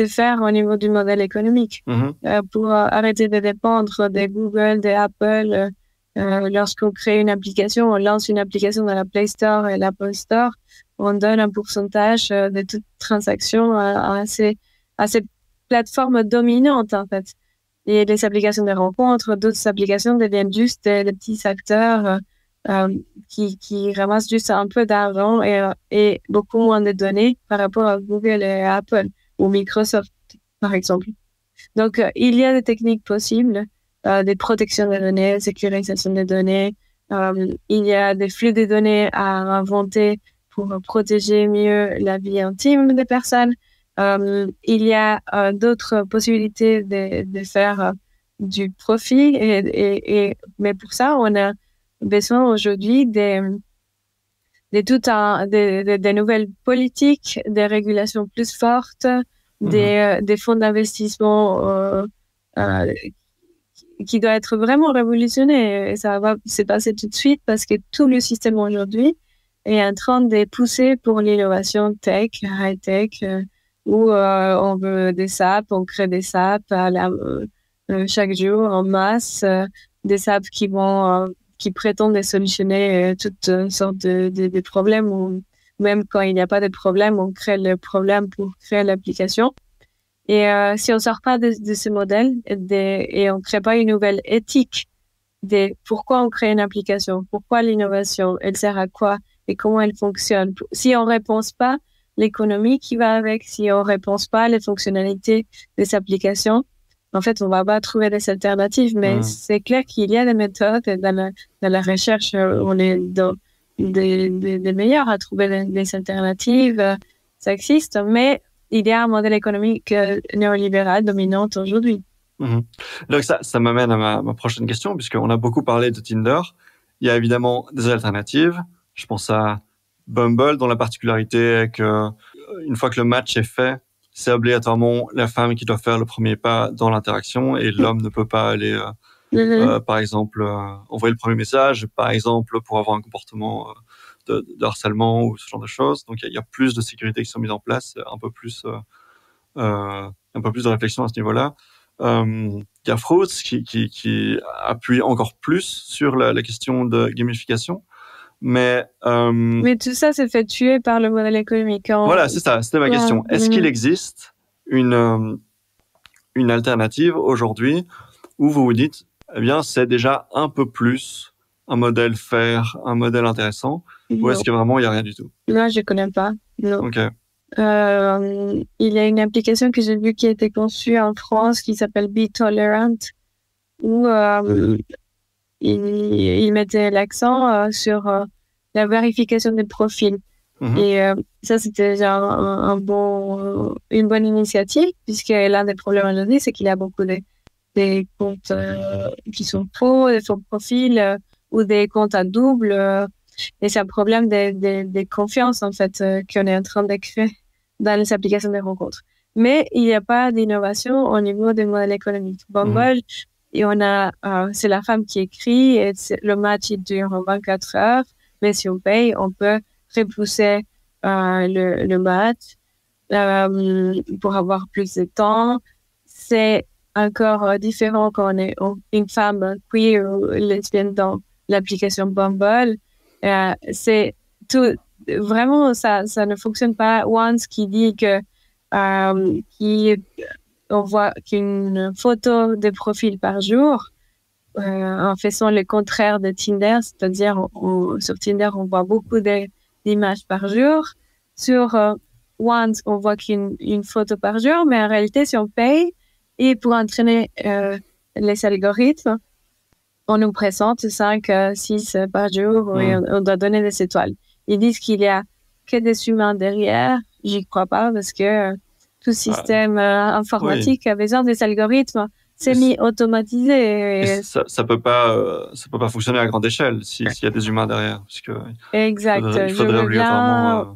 faire au niveau du modèle économique. Pour arrêter de dépendre des Google, des Apple. Lorsqu'on crée une application, on lance une application dans la Play Store et l'Apple Store, on donne un pourcentage de toute transaction à ces plateformes dominantes, en fait. Et les applications de rencontres, d'autres applications deviennent juste des petits acteurs qui ramassent juste un peu d'argent et beaucoup moins de données par rapport à Google et Apple ou Microsoft, par exemple. Donc, il y a des techniques possibles, des protections des données, sécurisation des données. Il y a des flux de données à inventer pour protéger mieux la vie intime des personnes. Il y a d'autres possibilités de faire du profit. Mais pour ça, on a besoin aujourd'hui des nouvelles politiques, des régulations plus fortes, des fonds d'investissement qui doivent être vraiment révolutionnés. Et ça va se passer tout de suite parce que tout le système aujourd'hui est en train de pousser pour l'innovation tech, high-tech, où on veut des apps, on crée des apps chaque jour en masse, des apps qui prétendent solutionner toutes sortes de problèmes, ou même quand il n'y a pas de problème, on crée le problème pour créer l'application. Et si on sort pas de ce modèle et on crée pas une nouvelle éthique de pourquoi on crée une application, pourquoi l'innovation, elle sert à quoi et comment elle fonctionne. Si on réponse pas l'économie qui va avec, si on réponse pas les fonctionnalités des applications, en fait, on va pas trouver des alternatives. Mais c'est clair qu'il y a des méthodes dans la recherche, on est dans des meilleurs à trouver des alternatives. Ça existe, mais il y a un modèle économique néolibéral dominant aujourd'hui. Donc ça m'amène à ma prochaine question, puisqu'on a beaucoup parlé de Tinder. Il y a évidemment des alternatives. Je pense à Bumble, dont la particularité est que une fois que le match est fait, c'est obligatoirement la femme qui doit faire le premier pas dans l'interaction et l'homme ne peut pas aller, par exemple, envoyer le premier message, par exemple, pour avoir un comportement de harcèlement ou ce genre de choses. Donc, il y a plus de sécurité qui sont mises en place, un peu plus de réflexion à ce niveau-là. Il y a Fruits qui appuie encore plus sur la question de gamification. Mais tout ça s'est fait tuer par le modèle économique. Voilà, c'est ça. C'était ma question. Est-ce qu'il existe une alternative aujourd'hui où vous vous dites, eh bien, c'est déjà un peu plus un modèle faire, un modèle intéressant, ou est-ce que vraiment il n'y a rien du tout? Non, je connais pas. Non. Ok. Il y a une application que j'ai vue qui a été conçue en France qui s'appelle Be Tolerant, où il mettait l'accent sur la vérification des profils. Et ça, c'était déjà une bonne initiative, puisque l'un des problèmes aujourd'hui, c'est qu'il y a beaucoup des comptes qui sont faux, des faux profils ou des comptes à double. Et c'est un problème de confiance, en fait, qu'on est en train de créer dans les applications de rencontres. Mais il n'y a pas d'innovation au niveau des modèles économiques. Bumble, et c'est la femme qui écrit, et le match il dure 24 heures, mais si on paye, on peut repousser le match pour avoir plus de temps. C'est encore différent quand on est une femme queer ou lesbienne dans l'application Bumble. C'est tout, vraiment, ça ne fonctionne pas. Once qui dit que on voit qu'une photo de profil par jour, en faisant le contraire de Tinder, c'est-à-dire sur Tinder, on voit beaucoup d'images par jour. Sur Once, on voit qu'une photo par jour, mais en réalité, si on paye, et pour entraîner les algorithmes, on nous présente 5, 6 par jour et on doit donner des étoiles. Ils disent qu'il y a que des humains derrière. J'y crois pas parce que tout système informatique a besoin des algorithmes semi-automatisés. Ça peut pas fonctionner à grande échelle s'il y a des humains derrière, parce que exact. Il faudrait obligatoirement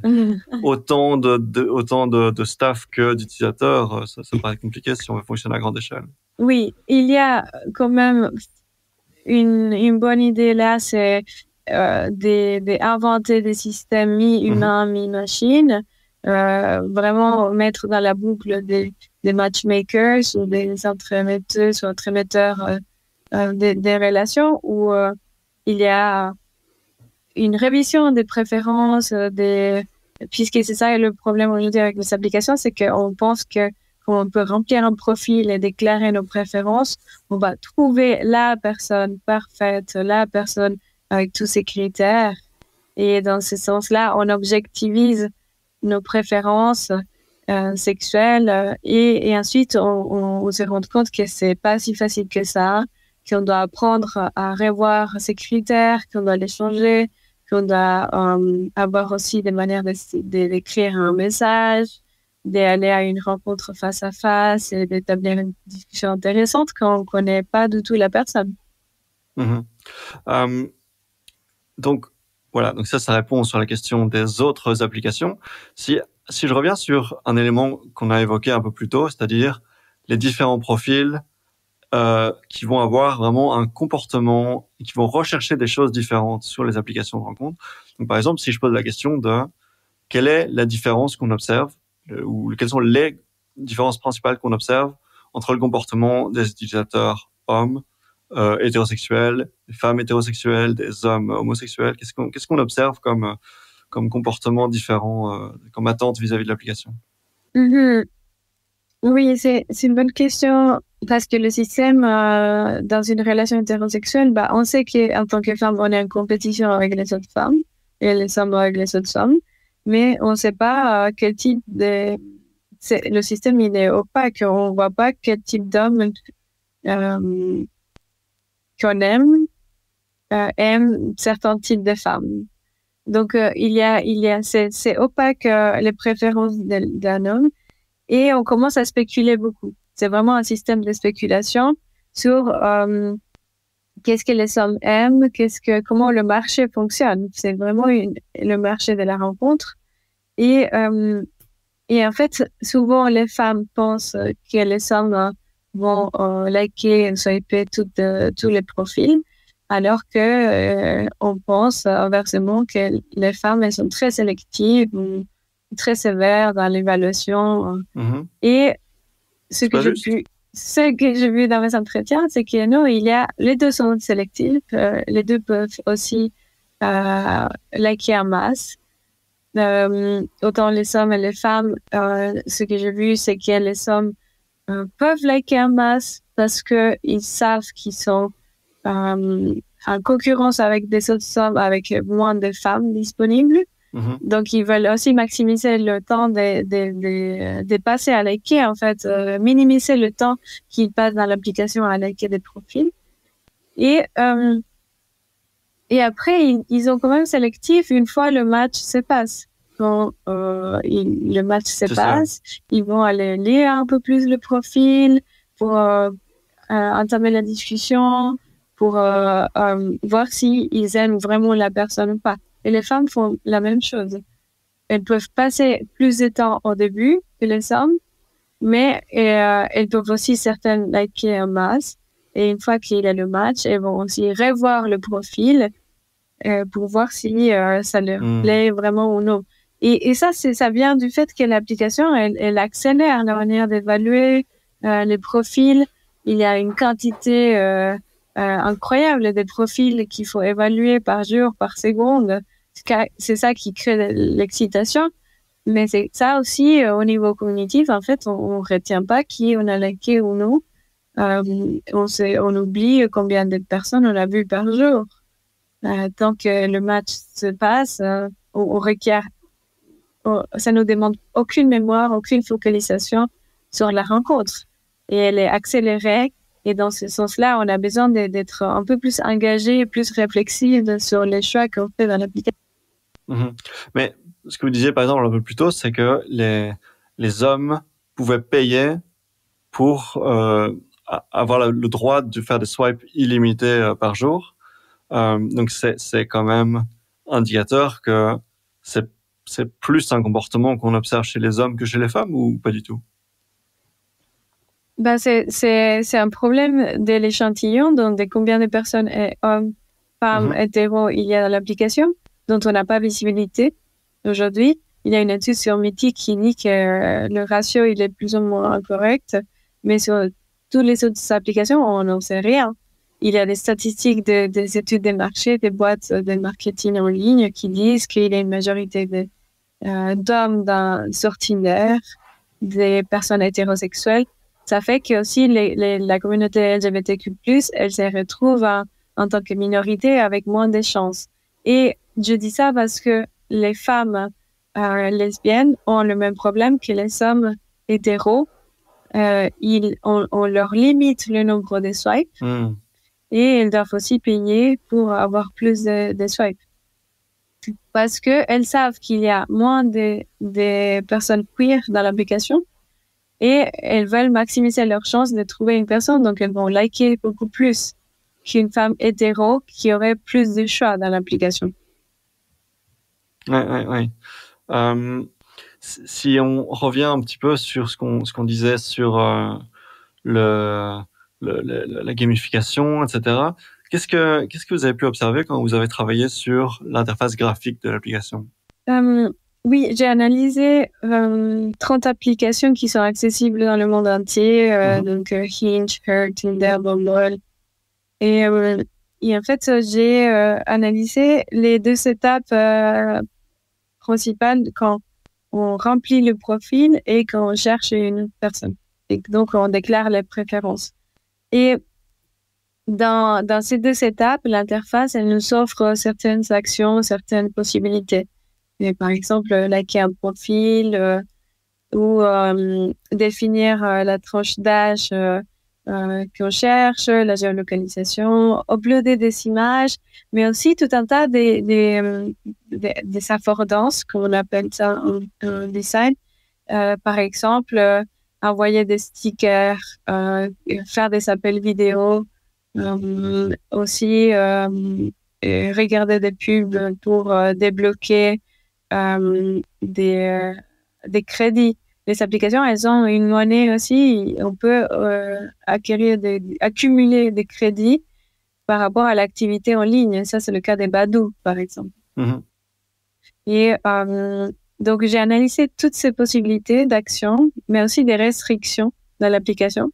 autant de staff que d'utilisateurs. Ça paraît compliqué si on veut fonctionner à grande échelle. Oui, il y a quand même une bonne idée là, c'est d'inventer des systèmes mi-humains, mi-machines, vraiment mettre dans la boucle des matchmakers ou des entremetteuses ou entremetteurs des relations où il y a une révision des préférences, puisque c'est ça le problème aujourd'hui avec les applications, c'est qu'on pense que quand on peut remplir un profil et déclarer nos préférences, on va trouver la personne parfaite, la personne avec tous ces critères. Et dans ce sens-là, on objectivise nos préférences sexuelles et ensuite on se rend compte que c'est pas si facile que ça, qu'on doit apprendre à revoir ces critères, qu'on doit les changer, qu'on doit avoir aussi des manières d'écrire un message, d'aller à une rencontre face à face et d'établir une discussion intéressante quand on connaît pas du tout la personne. Donc, voilà. Donc ça répond sur la question des autres applications. Si je reviens sur un élément qu'on a évoqué un peu plus tôt, c'est-à-dire les différents profils qui vont avoir vraiment un comportement, qui vont rechercher des choses différentes sur les applications de rencontre. Donc, par exemple, si je pose la question de quelle est la différence qu'on observe ou quelles sont les différences principales qu'on observe entre le comportement des utilisateurs hommes hétérosexuels, des femmes hétérosexuelles, des hommes homosexuels, qu'est-ce qu'on observe comme comportement différent, comme attente vis-à-vis de l'application? Oui, c'est une bonne question parce que le système dans une relation hétérosexuelle, on sait qu'en tant que femme, on est en compétition avec les autres femmes et les hommes avec les autres hommes, mais on ne sait pas quel type de... Le système, il est opaque. On ne voit pas quel type d'homme qu'on aime certains types de femmes. Donc, c'est opaque les préférences d'un homme. Et on commence à spéculer beaucoup. C'est vraiment un système de spéculation sur qu'est-ce que les hommes aiment, comment le marché fonctionne. C'est vraiment le marché de la rencontre. Et en fait, souvent les femmes pensent que les hommes vont liker, swiper tous les profils, alors que on pense inversement que les femmes elles sont très sélectives, très sévère dans l'évaluation. Et ce que j'ai vu dans mes entretiens, c'est que non, les deux sont sélectifs. Les deux peuvent aussi liker en masse. Autant les hommes et les femmes, ce que j'ai vu, c'est que les hommes peuvent liker en masse parce que ils savent qu'ils sont en concurrence avec des autres hommes avec moins de femmes disponibles. Donc, ils veulent aussi maximiser le temps de passer à liker, en fait, minimiser le temps qu'ils passent dans l'application à liker des profils. Et après, ils ont quand même sélectif une fois le match se passe. Quand le match se passe, ils vont aller lire un peu plus le profil pour entamer la discussion, pour voir s'ils aiment vraiment la personne ou pas. Et les femmes font la même chose. Elles peuvent passer plus de temps au début que les hommes, mais elles peuvent aussi certaines liker en masse. Et une fois qu'il y a le match, elles vont aussi revoir le profil pour voir si ça leur plaît vraiment ou non. Et ça vient du fait que l'application, elle accélère la manière d'évaluer les profils. Il y a une quantité incroyable de profils qu'il faut évaluer par jour, par seconde. C'est ça qui crée l'excitation. Mais c'est ça aussi, au niveau cognitif, en fait, on retient pas qui on a liké ou non. On oublie combien de personnes on a vu par jour. Tant que le match se passe, on requiert, ça nous demande aucune mémoire, aucune focalisation sur la rencontre. Et elle est accélérée Et dans ce sens-là, on a besoin d'être un peu plus engagé, plus réflexif sur les choix qu'on fait dans l'application. Mais ce que vous disiez, par exemple, un peu plus tôt, c'est que les hommes pouvaient payer pour avoir le droit de faire des swipes illimités par jour. Donc, c'est quand même indicateur que c'est plus un comportement qu'on observe chez les hommes que chez les femmes, ou pas du tout? Ben c'est un problème de l'échantillon, donc de combien de personnes, hommes, femmes, hétéros, il y a dans l'application, dont on n'a pas visibilité aujourd'hui. Il y a une étude sur Mythique qui dit que le ratio, il est plus ou moins correct, mais sur toutes les autres applications, on n'en sait rien. Il y a des statistiques des études des marchés, des boîtes de marketing en ligne qui disent qu'il y a une majorité d'hommes dans Tinder, des personnes hétérosexuelles. Ça fait que aussi la communauté LGBTQ+, elle se retrouve en tant que minorité avec moins de chances. Et je dis ça parce que les femmes lesbiennes ont le même problème que les hommes hétéros. On leur limite le nombre de swipes et elles doivent aussi payer pour avoir plus de swipes. Parce que elles savent qu'il y a moins de personnes queer dans l'application et elles veulent maximiser leurs chances de trouver une personne, donc elles vont liker beaucoup plus qu'une femme hétéro qui aurait plus de choix dans l'application. Ouais. Si on revient un petit peu sur ce qu'on disait sur la gamification, etc., qu'est-ce que vous avez pu observer quand vous avez travaillé sur l'interface graphique de l'application? Oui, j'ai analysé 30 applications qui sont accessibles dans le monde entier, donc Hinge, Her, Tinder, Bumble. Et en fait, j'ai analysé les 2 étapes principales quand on remplit le profil et quand on cherche une personne. Et donc, on déclare les préférences. Et dans ces 2 étapes, l'interface, elle nous offre certaines actions, certaines possibilités. Et par exemple, liker un profil ou définir la tranche d'âge qu'on cherche, la géolocalisation, uploader des images, mais aussi tout un tas des affordances, comme on appelle ça en design. Par exemple, envoyer des stickers, faire des appels vidéo, aussi regarder des pubs pour débloquer des crédits. Les applications, elles ont une monnaie aussi. On peut accumuler des crédits par rapport à l'activité en ligne. Ça, c'est le cas des Badoo, par exemple. Et donc, j'ai analysé toutes ces possibilités d'action, mais aussi des restrictions dans l'application.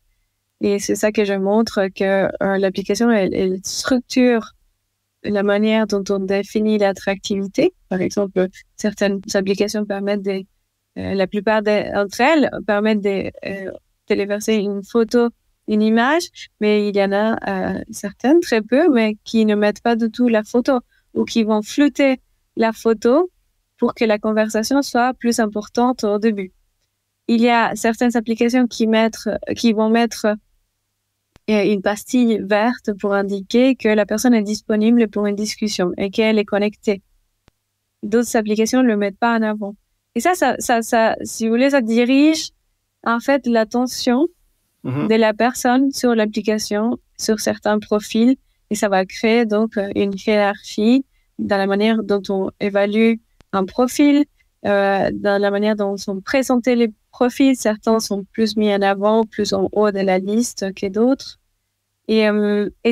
Et c'est ça que je montre, que l'application, elle structure la manière dont on définit l'attractivité. Par exemple, certaines applications permettent la plupart d'entre elles permettent de téléverser une photo, une image, mais il y en a certaines, très peu, mais qui ne mettent pas du tout la photo ou qui vont flouter la photo pour que la conversation soit plus importante au début. Il y a certaines applications qui vont mettre une pastille verte pour indiquer que la personne est disponible pour une discussion et qu'elle est connectée. D'autres applications ne le mettent pas en avant. Et ça, si vous voulez, ça dirige en fait l'attention de la personne sur l'application, sur certains profils, et ça va créer donc une hiérarchie dans la manière dont on évalue un profil, dans la manière dont sont présentés les profils. Certains sont plus mis en avant, plus en haut de la liste que d'autres. Et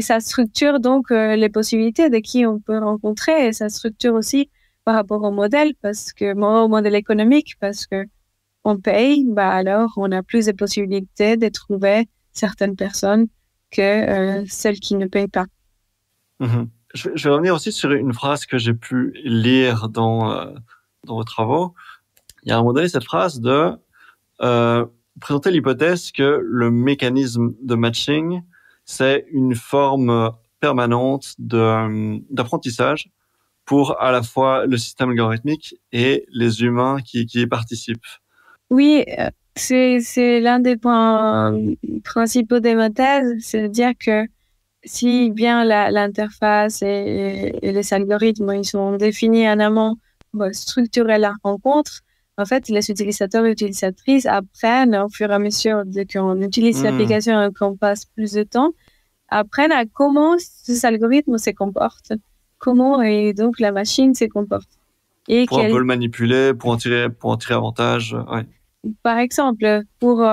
ça structure donc les possibilités de qui on peut rencontrer, et ça structure aussi par rapport au modèle, au modèle économique, parce que on paye, alors on a plus de possibilités de trouver certaines personnes que celles qui ne payent pas. Je vais revenir aussi sur une phrase que j'ai pu lire dans vos travaux. Il y a un moment donné cette phrase de présenter l'hypothèse que le mécanisme de matching, c'est une forme permanente d'apprentissage pour à la fois le système algorithmique et les humains qui y participent. Oui, C'est l'un des points principaux de ma thèse, c'est de dire que si bien l'interface et les algorithmes, ils sont définis en amont pour structurer la rencontre, en fait, les utilisateurs et utilisatrices apprennent au fur et à mesure qu'on utilise l'application et qu'on passe plus de temps, apprennent à comment ces algorithmes se comportent, comment et donc la machine se comporte. Et pour un peu le manipuler, pour en tirer avantage. Ouais. Par exemple, pour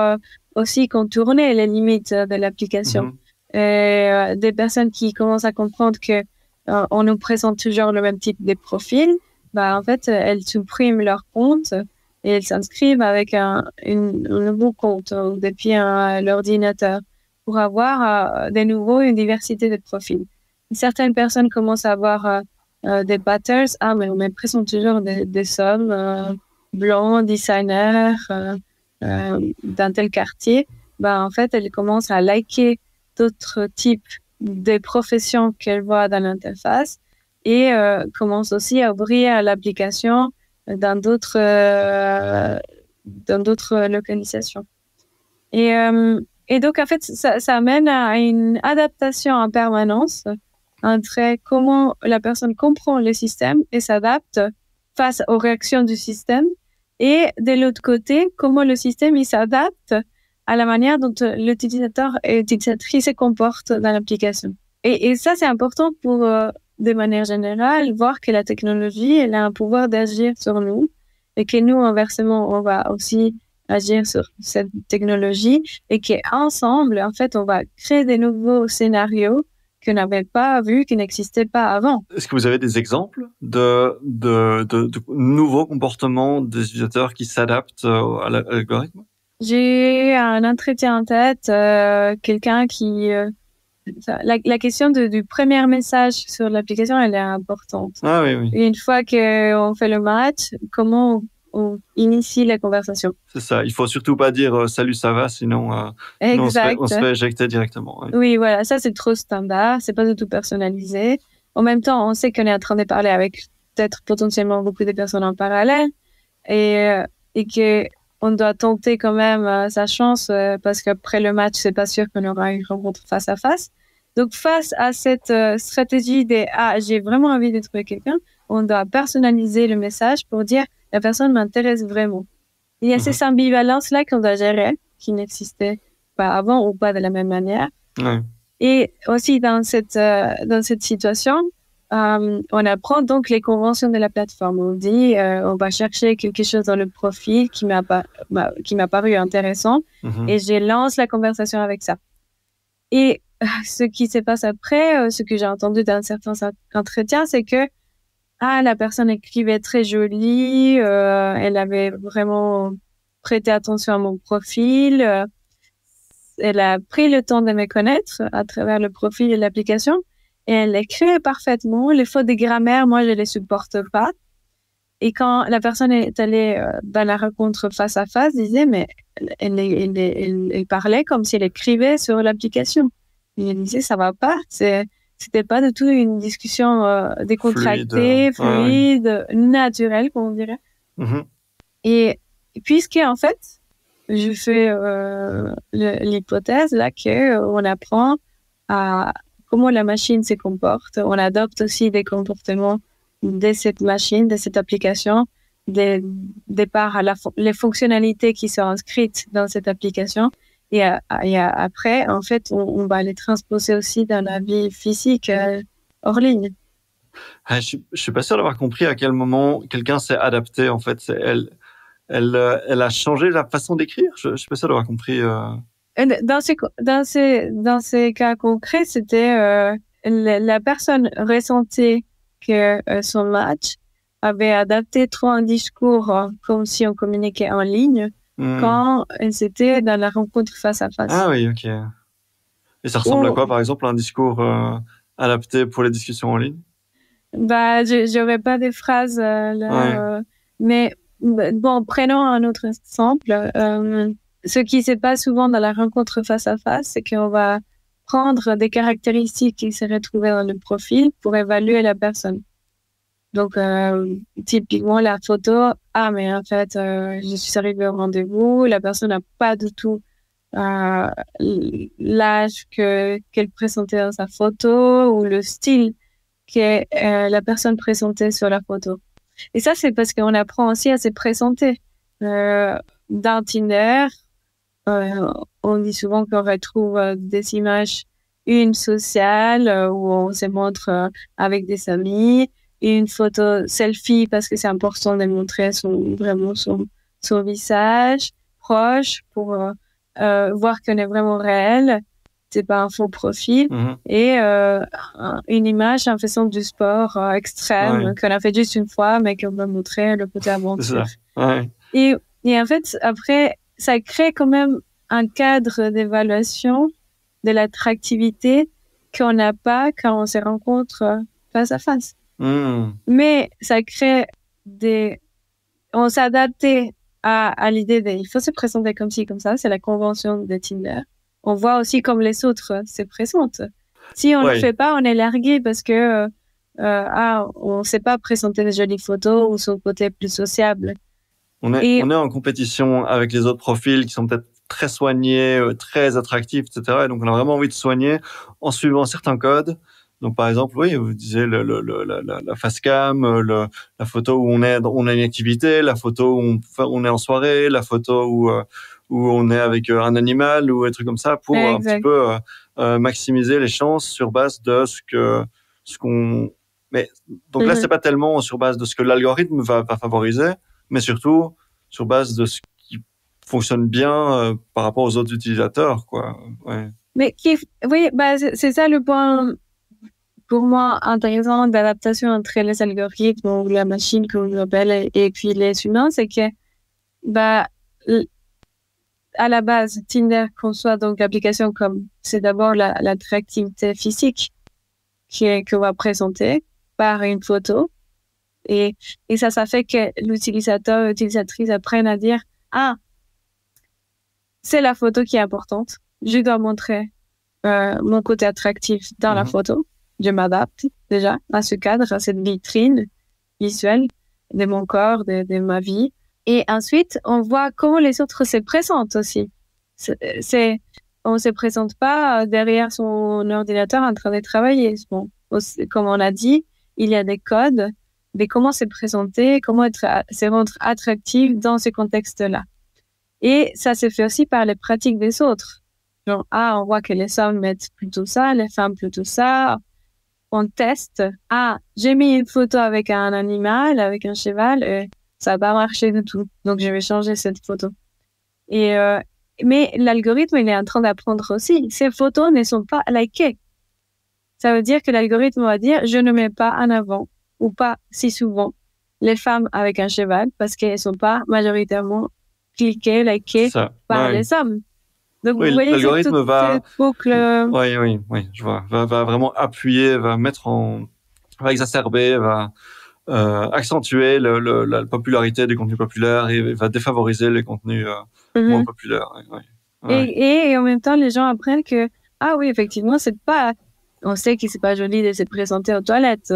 aussi contourner les limites de l'application. Des personnes qui commencent à comprendre que on nous présente toujours le même type de profil, en fait, elles suppriment leur compte et elles s'inscrivent avec un nouveau compte depuis l'ordinateur pour avoir de nouveau une diversité de profils. Certaines personnes commencent à avoir des patterns. Ah, mais on me présente toujours des hommes blancs, designers dans tel quartier. En fait, elles commencent à liker d'autres types de professions qu'elles voient dans l'interface et commencent aussi à ouvrir l'application dans d'autres localisations. Et donc, en fait, ça amène à une adaptation en permanence entre comment la personne comprend le système et s'adapte face aux réactions du système, et de l'autre côté, comment le système il s'adapte à la manière dont l'utilisateur et l'utilisatrice se comportent dans l'application. Et ça, c'est important pour, de manière générale, voir que la technologie, elle a un pouvoir d'agir sur nous et que nous, inversement, on va aussi agir sur cette technologie et qu'ensemble, en fait, on va créer des nouveaux scénarios qu'on n'avait pas vus, qui n'existaient pas avant. Est-ce que vous avez des exemples de nouveaux comportements des utilisateurs qui s'adaptent à l'algorithme? J'ai un entretien en tête, quelqu'un qui... la question du premier message sur l'application, elle est importante. Ah oui, oui. Et une fois qu'on fait le match, comment on initie la conversation? C'est ça. Il faut surtout pas dire salut, ça va, sinon on se fait éjecter directement. Oui. Oui, voilà. Ça, c'est trop standard. C'est pas du tout personnalisé. En même temps, on sait qu'on est en train de parler avec peut-être potentiellement beaucoup de personnes en parallèle et que on doit tenter quand même sa chance parce qu'après le match, c'est pas sûr qu'on aura une rencontre face à face. Donc, face à cette stratégie des « Ah, j'ai vraiment envie de trouver quelqu'un », on doit personnaliser le message pour dire « La personne m'intéresse vraiment ». Il y a ces ambivalences-là qu'on doit gérer, qui n'existaient pas avant ou pas de la même manière. Ouais. Et aussi, dans cette situation, on apprend donc les conventions de la plateforme. On dit, on va chercher quelque chose dans le profil qui m'a paru intéressant et je lance la conversation avec ça. Et ce qui se passe après, ce que j'ai entendu dans certains entretiens, c'est que la personne écrivait très jolie, elle avait vraiment prêté attention à mon profil, elle a pris le temps de me connaître à travers le profil de l'application et elle écrivait parfaitement. Les fautes de grammaire, moi, je les supporte pas. Et quand la personne est allée dans la rencontre face à face, disait, mais elle parlait comme si elle écrivait sur l'application. Et elle disait, ça va pas. C'était pas du tout une discussion décontractée, fluide, naturelle, comme on dirait. Et puisque, en fait, je fais l'hypothèse là qu'on apprend à comment la machine se comporte. On adopte aussi des comportements de cette machine, de cette application, de par les fonctionnalités qui sont inscrites dans cette application. Et après, en fait, on va les transposer aussi dans la vie physique hors ligne. Je suis pas sûr d'avoir compris à quel moment quelqu'un s'est adapté. En fait, elle a changé la façon d'écrire. Je suis pas sûr d'avoir compris. Dans ces cas concrets, c'était la personne ressentait que son match avait adapté trop un discours comme si on communiquait en ligne quand c'était dans la rencontre face à face. Ah oui, ok. Et ça ressemble à quoi, par exemple, un discours adapté pour les discussions en ligne? J'aurais pas des phrases là, mais bon, prenons un autre exemple. Ce qui se passe souvent dans la rencontre face à face, c'est qu'on va prendre des caractéristiques qui seraient trouvées dans le profil pour évaluer la personne. Donc, typiquement, la photo, ah, mais en fait, je suis arrivée au rendez-vous, la personne n'a pas du tout l'âge qu'elle présentait dans sa photo ou le style que la personne présentait sur la photo. Et ça, c'est parce qu'on apprend aussi à se présenter. Dans Tinder, on dit souvent qu'on retrouve des images, une sociale où on se montre avec des amis, et une photo selfie parce que c'est important de montrer vraiment son visage proche pour voir qu'on est vraiment réel. C'est pas un faux profil. Et une image en faisant du sport extrême qu'on a fait juste une fois, mais qu'on va montrer le côté aventure. Et en fait, après, ça crée quand même un cadre d'évaluation de l'attractivité qu'on n'a pas quand on se rencontre face à face. Mais ça crée on s'est adapté à l'idée il faut se présenter comme ci, comme ça. C'est la convention de Tinder. On voit aussi comme les autres se présentent. Si on ne le fait pas, on est largué parce que on ne sait pas présenter des jolies photos ou son côté plus sociable. On est en compétition avec les autres profils qui sont peut-être très soignés, très attractifs, etc. Et donc, on a vraiment envie de soigner en suivant certains codes. Donc, par exemple, oui, vous disiez la face cam, la photo où on a une activité, la photo où on est en soirée, la photo où on est avec un animal ou des trucs comme ça pour un petit peu maximiser les chances sur base de ce qu'on. Mais donc là, c'est pas tellement sur base de ce que l'algorithme va favoriser, mais surtout sur base de ce qui fonctionne bien par rapport aux autres utilisateurs, quoi. Ouais. Mais oui, c'est ça le point pour moi intéressant d'adaptation entre les algorithmes ou la machine qu'on appelle et puis les humains, c'est que à la base, Tinder conçoit donc l'application comme c'est d'abord l'attractivité physique qu'on va présenter par une photo. Et ça fait que l'utilisateur, l'utilisatrice apprennent à dire, c'est la photo qui est importante. Je dois montrer mon côté attractif dans la photo. Je m'adapte déjà à ce cadre, à cette vitrine visuelle de mon corps, de ma vie. Et ensuite, on voit comment les autres se présentent aussi. On se présente pas derrière son ordinateur en train de travailler. Bon, comme on a dit, il y a des codes de comment se présenter, comment se rendre attractif dans ce contexte-là. Et ça se fait aussi par les pratiques des autres. Genre, on voit que les hommes mettent plutôt ça, les femmes plutôt ça. On teste. J'ai mis une photo avec un animal, avec un cheval, ça n'a pas marché du tout. Donc, je vais changer cette photo. Mais l'algorithme, il est en train d'apprendre aussi. Ces photos ne sont pas likées. Ça veut dire que l'algorithme va dire, je ne mets pas en avant ou pas si souvent les femmes avec un cheval parce qu'elles ne sont pas majoritairement cliquées, likées par les hommes. Donc, vous voyez, l'algorithme va... cette boucle... Oui, je vois. Va vraiment appuyer, va exacerber, va accentuer la popularité des contenus populaires et va défavoriser les contenus moins populaires. Et en même temps, les gens apprennent que, oui, effectivement, on sait que c'est pas joli de se présenter aux toilettes.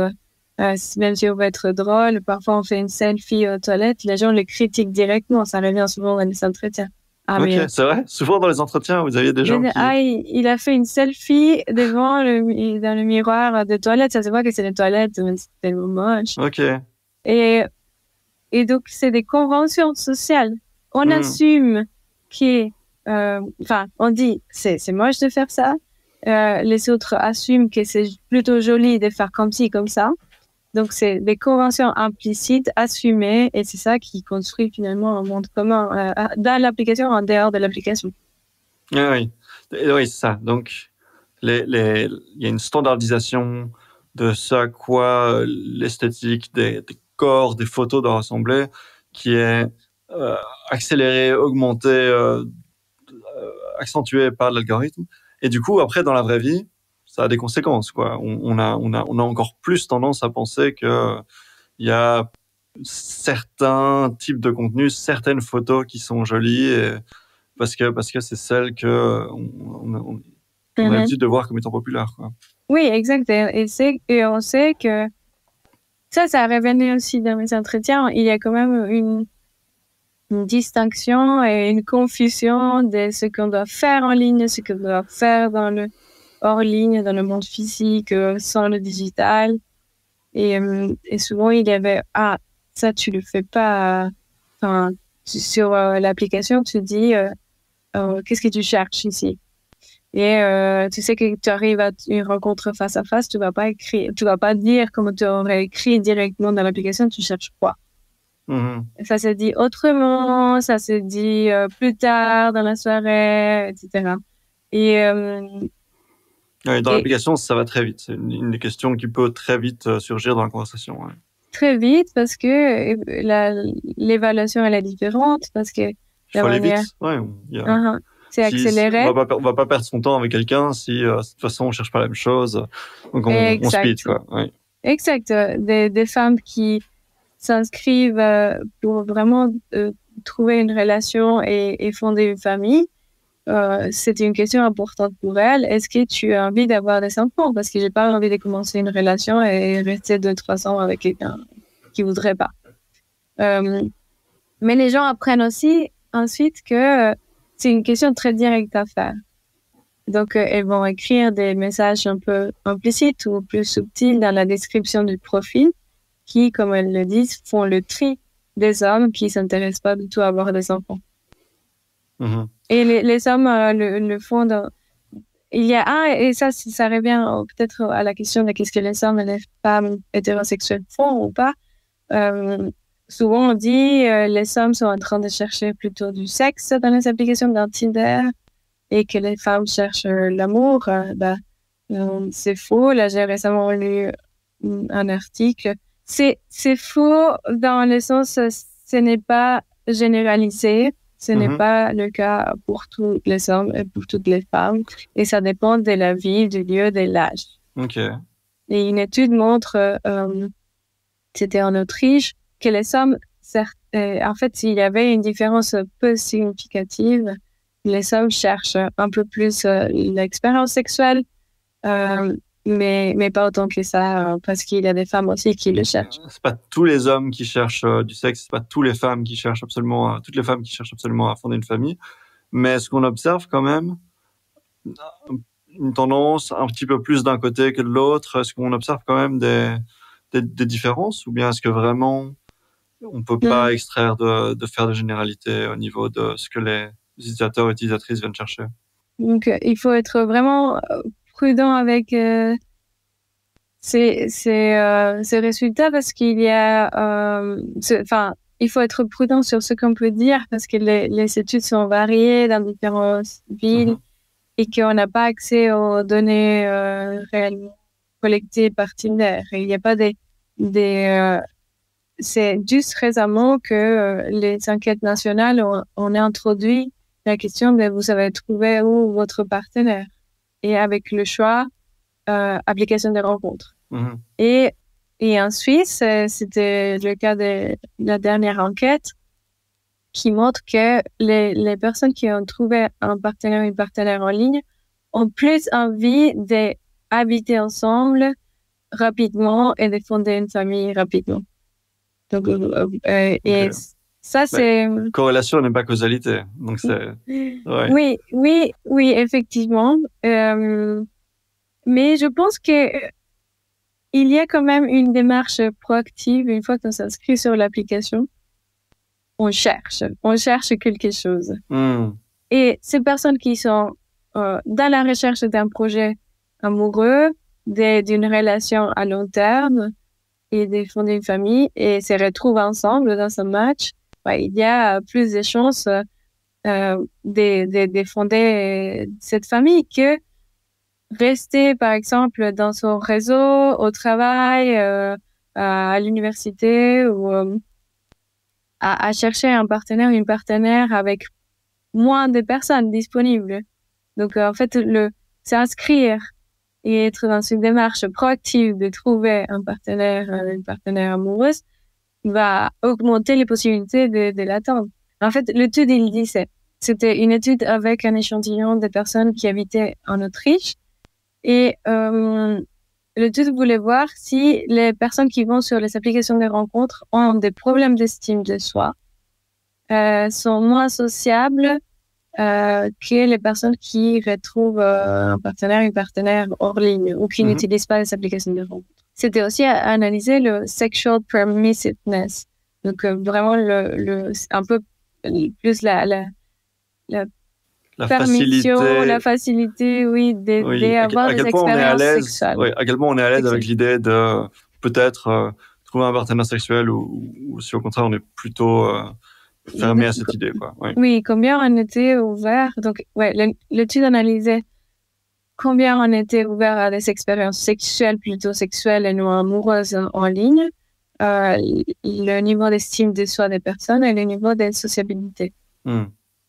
Même si on veut être drôle, parfois on fait une selfie aux toilettes, les gens le critiquent directement. Ça revient souvent dans les entretiens. C'est vrai. Souvent dans les entretiens, vous aviez des gens qui... il a fait une selfie dans le miroir des toilettes. Ça se voit que c'est des toilettes, mais c'est tellement moche. Et donc, c'est des conventions sociales. On assume que... on dit, c'est moche de faire ça. Les autres assument que c'est plutôt joli de faire comme ci, comme ça. Donc, c'est des conventions implicites, assumées, et c'est ça qui construit finalement un monde commun dans l'application, en dehors de l'application. Oui, c'est ça. Donc, il y a une standardisation de ce à quoi l'esthétique des corps, des photos doit ressembler, qui est accélérée, augmentée, accentuée par l'algorithme. Et du coup, après, dans la vraie vie, ça a des conséquences, quoi. On a encore plus tendance à penser que il y a certains types de contenus, certaines photos qui sont jolies parce que c'est celles que on a l'habitude de voir comme étant populaires, quoi. Oui, exact. Et on sait que ça revenait aussi dans mes entretiens. Il y a quand même une distinction et une confusion de ce qu'on doit faire en ligne, ce qu'on doit faire dans le hors ligne, dans le monde physique, sans le digital. Et souvent, il y avait, ça, tu le fais pas. Enfin, sur l'application, tu dis, qu'est-ce que tu cherches ici? Et tu sais que tu arrives à une rencontre face à face, tu vas pas dire comme tu aurais écrit directement dans l'application, tu cherches quoi. Ça se dit autrement, ça se dit plus tard dans la soirée, etc. Et dans l'application, ça va très vite. C'est une question qui peut très vite surgir dans la conversation. Ouais. Très vite parce que l'évaluation elle est différente, parce que il faut aller vite. Ouais, c'est accéléré. On va pas perdre son temps avec quelqu'un si de toute façon on cherche pas la même chose. Donc on split, quoi. Ouais. Exact. Des femmes qui s'inscrivent pour vraiment trouver une relation et fonder une famille. C'est une question importante pour elles. Est-ce que tu as envie d'avoir des enfants? Parce que j'ai pas envie de commencer une relation et rester 2-3 ans avec quelqu'un qui voudrait pas. Mais les gens apprennent aussi ensuite que c'est une question très directe à faire. Donc, elles vont écrire des messages un peu implicites ou plus subtils dans la description du profil qui, comme elles le disent, font le tri des hommes qui s'intéressent pas du tout à avoir des enfants. Et les hommes le font dans... Il y a et ça revient peut-être à la question de qu'est-ce que les hommes et les femmes hétérosexuels font ou pas. Souvent, on dit les hommes sont en train de chercher plutôt du sexe dans les applications d'un Tinder et que les femmes cherchent l'amour. C'est faux. Là, j'ai récemment lu un article. C'est faux dans le sens, ce n'est pas généralisé. Ce n'est pas le cas pour tous les hommes et pour toutes les femmes. Et ça dépend de la ville, du lieu, de l'âge. Okay. Et une étude montre, c'était en Autriche, que les hommes, en fait, il y avait une différence peu significative. Les hommes cherchent un peu plus l'expérience sexuelle, mais pas autant que ça, parce qu'il y a des femmes aussi qui le cherchent. C'est pas tous les hommes qui cherchent du sexe, c'est pas toutes les femmes qui cherchent absolument à fonder une famille. Mais ce qu'on observe quand même, une tendance un petit peu plus d'un côté que de l'autre. Est-ce qu'on observe quand même des différences, ou bien est-ce que vraiment on peut pas extraire de faire des généralités au niveau de ce que les utilisateurs et utilisatrices viennent chercher? Donc, il faut être vraiment prudent avec ces résultats, parce qu'il y a, il faut être prudent sur ce qu'on peut dire, parce que les études sont variées dans différentes villes et qu'on n'a pas accès aux données réellement collectées par Tinder. Il n'y a pas c'est juste récemment que les enquêtes nationales ont introduit la question de vous avez trouvé où votre partenaire, et avec le choix application de rencontre. Et en Suisse, c'était le cas de la dernière enquête qui montre que les personnes qui ont trouvé un partenaire ou une partenaire en ligne ont plus envie d'habiter ensemble rapidement et de fonder une famille rapidement. Donc, et ça, c'est... Corrélation n'est pas causalité. Donc c'est... Ouais. Oui, effectivement. Mais je pense que il y a quand même une démarche proactive. Une fois qu'on s'inscrit sur l'application, on cherche quelque chose. Et ces personnes qui sont dans la recherche d'un projet amoureux, d'une relation à long terme et de fonder une famille et se retrouvent ensemble dans un match, il y a plus de chances de fonder cette famille que rester, par exemple, dans son réseau, au travail, à l'université, ou à chercher un partenaire ou une partenaire avec moins de personnes disponibles. Donc, en fait, s'inscrire et être dans une démarche proactive de trouver un partenaire, une partenaire amoureuse, va augmenter les possibilités de l'attendre. En fait, l'étude, il dit, c'était une étude avec un échantillon de personnes qui habitaient en Autriche. Et l'étude voulait voir si les personnes qui vont sur les applications de rencontres ont des problèmes d'estime de soi, sont moins sociables que les personnes qui retrouvent un partenaire, une partenaire hors ligne ou qui n'utilisent pas les applications de rencontres. C'était aussi à analyser le sexual permissiveness. Donc, vraiment, un peu plus la permission, la facilité, oui, d'avoir des expériences sexuelles. Oui, à quel point on est à l'aise avec l'idée de peut-être trouver un partenaire sexuel ou si au contraire on est plutôt fermé à cette idée, quoi. Oui, combien on était ouvert. Donc, l'étude analysait combien on était ouvert à des expériences sexuelles, plutôt sexuelles et non amoureuses en ligne, le niveau d'estime de soi des personnes et le niveau de sociabilité.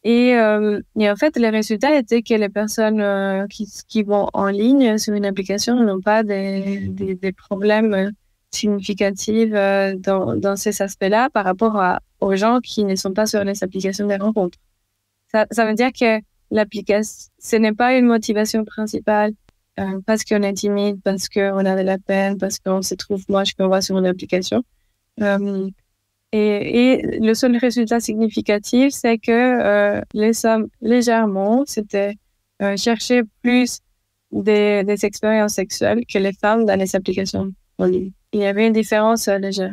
Et en fait, les résultats étaient que les personnes qui vont en ligne sur une application n'ont pas des problèmes significatifs dans ces aspects-là par rapport aux gens qui ne sont pas sur les applications de rencontres. Ça veut dire que l'application, ce n'est pas une motivation principale parce qu'on est timide, parce qu'on a de la peine, parce qu'on se trouve moche qu'on va sur une application. Et le seul résultat significatif, c'est que les hommes, légèrement, c'était chercher plus des expériences sexuelles que les femmes dans les applications en ligne. Il y avait une différence légère.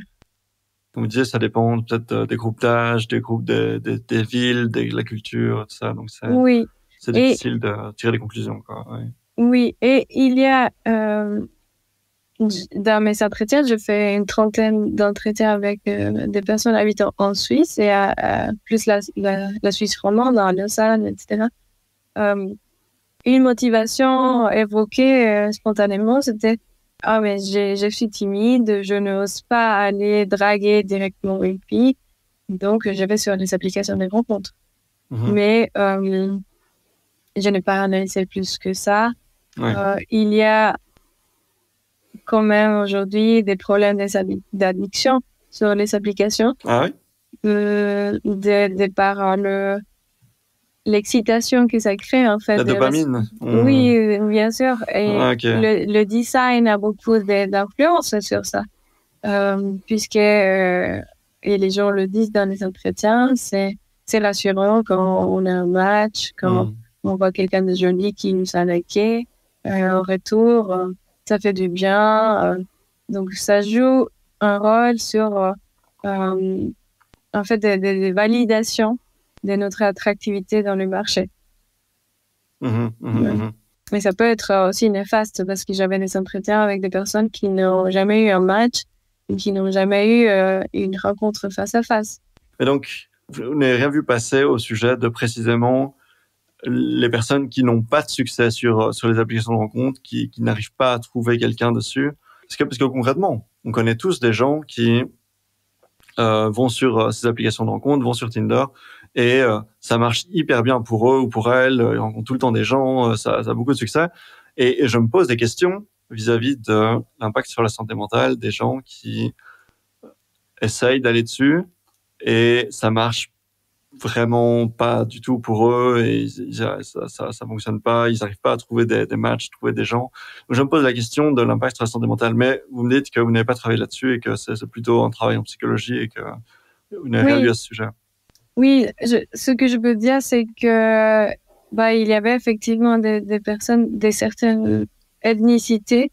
Comme vous disiez, ça dépend peut-être des groupes d'âge, des groupes des villes, de la culture, tout ça. Donc c'est difficile de tirer des conclusions, quoi. Oui, et il y a... dans mes entretiens, je fais une trentaine d'entretiens avec des personnes habitant en Suisse et plus la Suisse romande, dans Lausanne, etc. Une motivation évoquée spontanément, c'était « Ah, mais je suis timide, je n'ose pas aller draguer directement une fille, donc je vais sur les applications de rencontres. » Mais je n'ai pas analysé plus que ça. Il y a quand même aujourd'hui des problèmes d'addiction sur les applications. Ah oui? De par l'excitation que ça crée, en fait. La dopamine. Oui, bien sûr. Et le design a beaucoup d'influence sur ça. Puisque, et les gens le disent dans les entretiens, c'est rassurant quand on a un match, quand on voit quelqu'un de joli qui nous a liké. En retour, ça fait du bien. Donc, ça joue un rôle sur, en fait, des validations de notre attractivité dans le marché. Mais ça peut être aussi néfaste parce que j'avais des entretiens avec des personnes qui n'ont jamais eu un match et qui n'ont jamais eu une rencontre face à face. Et donc, vous n'avez rien vu passer au sujet de précisément les personnes qui n'ont pas de succès sur les applications de rencontres, qui n'arrivent pas à trouver quelqu'un dessus. Parce que concrètement, on connaît tous des gens qui vont sur ces applications de rencontres, vont sur Tinder, et ça marche hyper bien pour eux ou pour elles, ils rencontrent tout le temps des gens, ça a beaucoup de succès. Et je me pose des questions vis-à-vis de l'impact sur la santé mentale des gens qui essayent d'aller dessus, et ça marche vraiment pas du tout pour eux et ça fonctionne pas, ils n'arrivent pas à trouver des matchs, trouver des gens. Donc je me pose la question de l'impact sur la santé mentale, mais vous me dites que vous n'avez pas travaillé là-dessus et que c'est plutôt un travail en psychologie et que vous n'avez rien vu à ce sujet. Oui, ce que je peux dire, c'est que il y avait effectivement des personnes de certaines ethnicités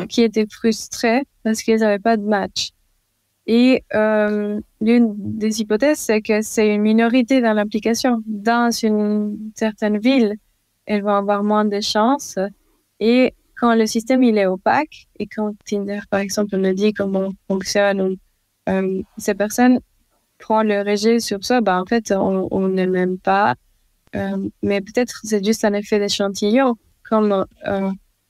qui étaient frustrées parce qu'ils n'avaient pas de match. Et l'une des hypothèses, c'est que c'est une minorité dans l'application. Dans une certaine ville, elles vont avoir moins de chances. Et quand le système il est opaque, et quand Tinder, par exemple, nous dit comment fonctionne, ces personnes prennent le rejet sur ça, en fait, on ne m'aime pas. Mais peut-être c'est juste un effet d'échantillon. Comme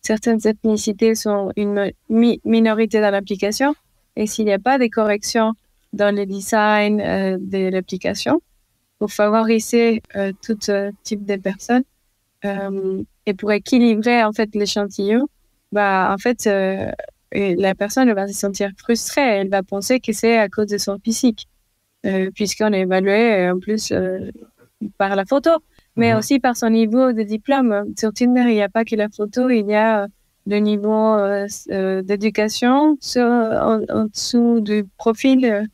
certaines ethnicités sont une minorité dans l'application, et s'il n'y a pas de corrections dans le design de l'application pour favoriser tout type de personnes et pour équilibrer en fait l'échantillon, en fait la personne va se sentir frustrée, elle va penser que c'est à cause de son physique puisqu'on est évalué en plus par la photo, mais aussi par son niveau de diplôme. Sur Tinder, il n'y a pas que la photo, il y a le niveau d'éducation en dessous du profil,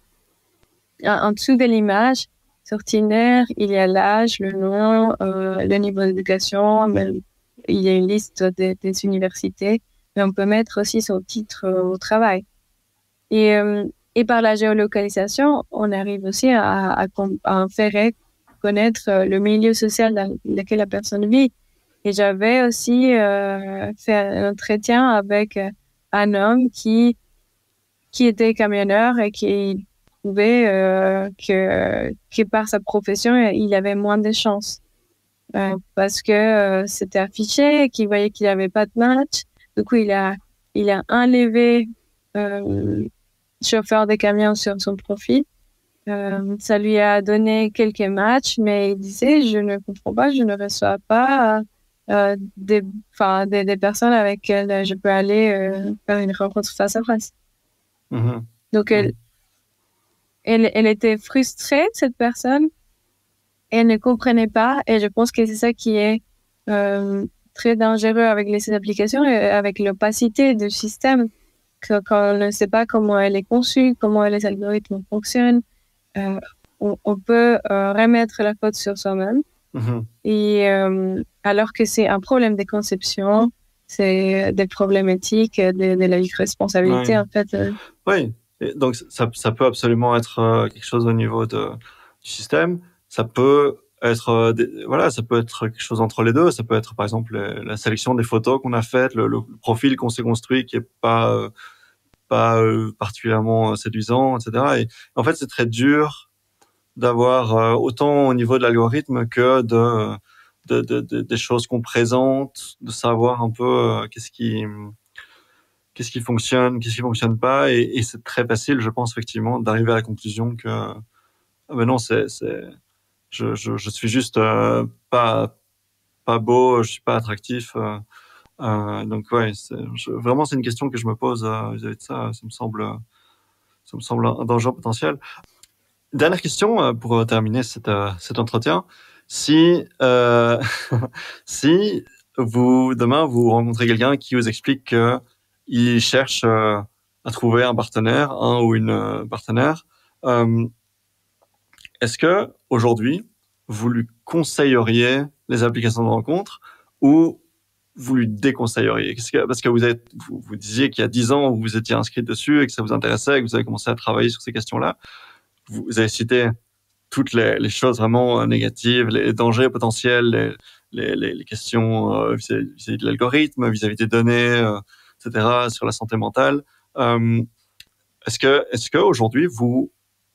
en dessous de l'image. Sur Tinder, il y a l'âge, le nom, le niveau d'éducation, il y a une liste des universités, mais on peut mettre aussi son titre au travail. Et par la géolocalisation, on arrive aussi à faire connaître le milieu social dans lequel la personne vit. Et j'avais aussi fait un entretien avec un homme qui était camionneur et qui trouvait que par sa profession, il avait moins de chances. Parce que c'était affiché, qu'il voyait qu'il n'y avait pas de match. Du coup, il a enlevé chauffeur de camion sur son profil. Ça lui a donné quelques matchs, mais il disait, je ne comprends pas, je ne reçois pas des personnes avec lesquelles je peux aller faire une rencontre face à face. Mm-hmm. Donc, elle était frustrée, cette personne. Elle ne comprenait pas, et je pense que c'est ça qui est très dangereux avec les applications et avec l'opacité du système. Quand on ne sait pas comment elle est conçue, comment les algorithmes fonctionnent, on peut remettre la faute sur soi-même. Mm-hmm. Et alors que c'est un problème de conception, c'est des problèmes éthiques, de la responsabilité, en fait. Oui, et donc ça peut absolument être quelque chose au niveau du système. Ça peut être ça peut être quelque chose entre les deux. Ça peut être par exemple la sélection des photos qu'on a faites, le profil qu'on s'est construit qui est pas particulièrement séduisant, etc. Et en fait, c'est très dur d'avoir autant au niveau de l'algorithme que des choses qu'on présente, de savoir un peu qu'est-ce qui fonctionne pas, et c'est très facile, je pense effectivement, d'arriver à la conclusion que non, je suis juste pas beau, je suis pas attractif. Donc ouais, vraiment c'est une question que je me pose vis-à-vis de ça. Ça me semble un danger potentiel. Dernière question pour terminer cet entretien. Si si demain vous rencontrez quelqu'un qui vous explique que il cherche à trouver un partenaire, un ou une partenaire, est-ce que aujourd'hui vous lui conseilleriez les applications de rencontre ou vous lui déconseilleriez? Parce que vous disiez qu'il y a 10 ans vous vous étiez inscrit dessus et que ça vous intéressait et que vous avez commencé à travailler sur ces questions-là. Vous avez cité toutes les choses vraiment négatives, les dangers potentiels, les questions vis-à-vis de l'algorithme, vis-à-vis des données, etc., sur la santé mentale. Est-ce que aujourd'hui vous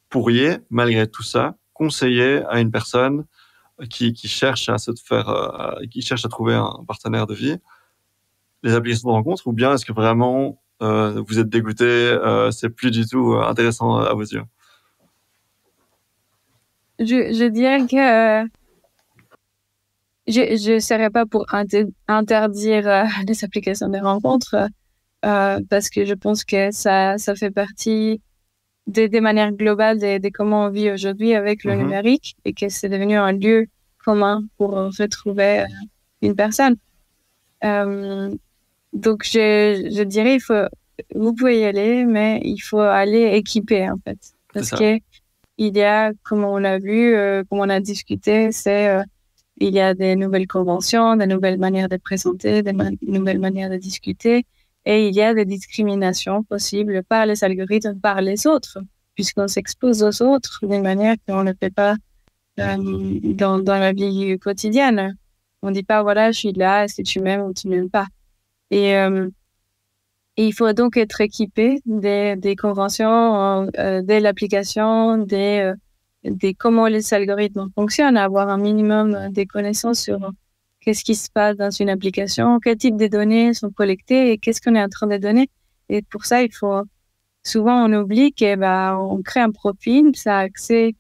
pourriez, malgré tout ça, conseiller à une personne qui cherche qui cherche à trouver un partenaire de vie, les applications de rencontre, ou bien est-ce que vraiment vous êtes dégoûté, c'est plus du tout intéressant à vos yeux? Je dirais que je serais pas pour interdire les applications de rencontres parce que je pense que ça fait partie des manières globales de comment on vit aujourd'hui avec le numérique, et que c'est devenu un lieu commun pour retrouver une personne. Donc je dirais vous pouvez y aller, mais il faut aller équipé en fait, parce que il y a, comme on l'a vu, comme on a discuté, il y a des nouvelles conventions, des nouvelles manières de présenter, des nouvelles manières de discuter, et il y a des discriminations possibles par les algorithmes, par les autres, puisqu'on s'expose aux autres d'une manière qu'on ne fait pas dans la vie quotidienne. On dit pas, voilà, je suis là, est-ce que tu m'aimes ou tu m'aimes pas? Et il faut donc être équipé des conventions, de l'application, des comment les algorithmes fonctionnent, avoir un minimum des connaissances sur qu'est-ce qui se passe dans une application, quel type de données sont collectées et qu'est-ce qu'on est en train de donner. Et pour ça, souvent on oublie on crée un profil, ça a accès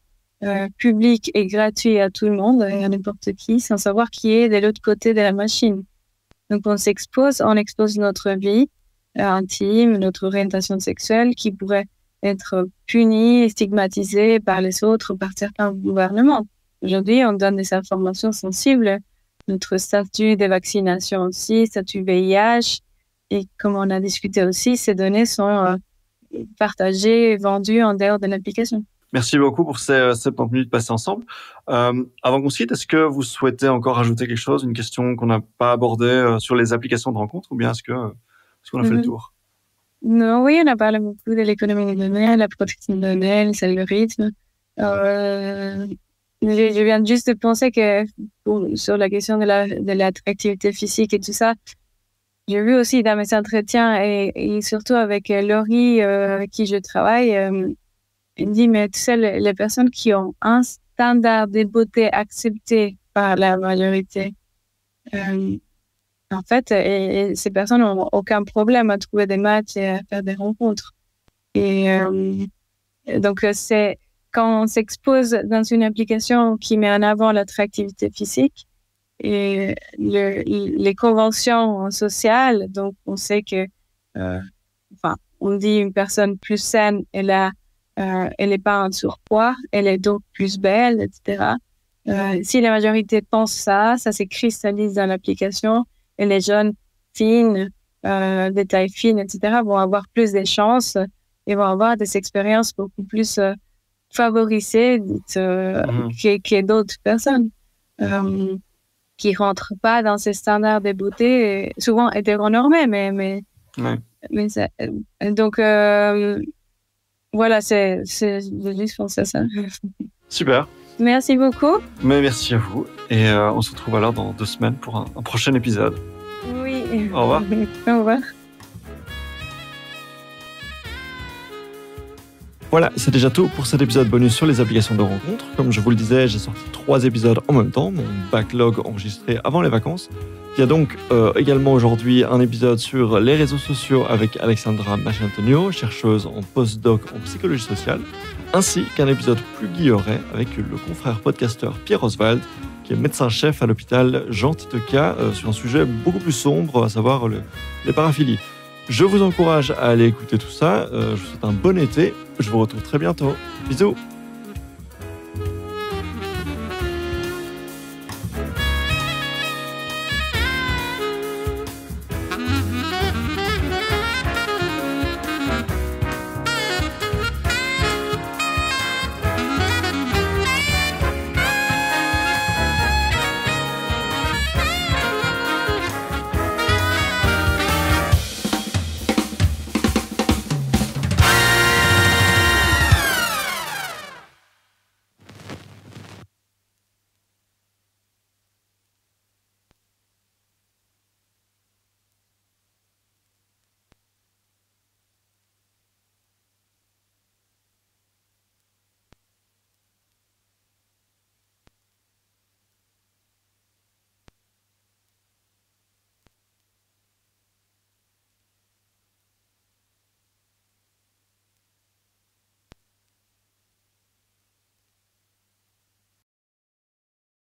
public et gratuit à tout le monde et à n'importe qui, sans savoir qui est de l'autre côté de la machine. Donc on expose notre vie intime, notre orientation sexuelle qui pourrait être punie et stigmatisée par les autres, par certains gouvernements. Aujourd'hui, on donne des informations sensibles, notre statut de vaccination aussi, statut VIH, et comme on a discuté aussi, ces données sont partagées et vendues en dehors de l'application. Merci beaucoup pour ces 70 minutes passées ensemble. Avant qu'on se quitte, est-ce que vous souhaitez encore ajouter quelque chose, une question qu'on n'a pas abordée sur les applications de rencontre, ou bien est-ce qu'on a fait le tour? Non, oui, on a parlé beaucoup de l'économie des données, la protection des données, les algorithmes. Je viens juste de penser que sur la question de l'attractivité physique et tout ça, j'ai vu aussi dans mes entretiens et surtout avec Laurie, avec qui je travaille, elle dit, mais tu sais, les personnes qui ont un standard de beauté accepté par la majorité, en fait, et ces personnes n'ont aucun problème à trouver des matchs et à faire des rencontres. Et donc, c'est quand on s'expose dans une application qui met en avant l'attractivité physique et les conventions sociales, donc on sait que, on dit une personne plus saine, elle n'est pas en surpoids, elle est donc plus belle, etc. Si la majorité pense ça se cristallise dans l'application et les jeunes fines, des tailles fines, etc., vont avoir plus de chances et vont avoir des expériences beaucoup plus favorisées que d'autres personnes qui rentrent pas dans ces standards de beauté, souvent hétéronormés, mais ça, donc voilà, j'ai juste pensé à ça. Super. Merci beaucoup. Mais merci à vous. Et on se retrouve alors dans 2 semaines pour un prochain épisode. Oui. Au revoir. Au revoir. Voilà, c'est déjà tout pour cet épisode bonus sur les applications de rencontres. Comme je vous le disais, j'ai sorti 3 épisodes en même temps, mon backlog enregistré avant les vacances. Il y a donc également aujourd'hui un épisode sur les réseaux sociaux avec Alexandra Machantonio, chercheuse en postdoc en psychologie sociale, ainsi qu'un épisode plus guilleret avec le confrère podcasteur Pierre Oswald, qui est médecin-chef à l'hôpital Jean Titeca, sur un sujet beaucoup plus sombre, à savoir les paraphilies. Je vous encourage à aller écouter tout ça. Je vous souhaite un bon été. Je vous retrouve très bientôt. Bisous.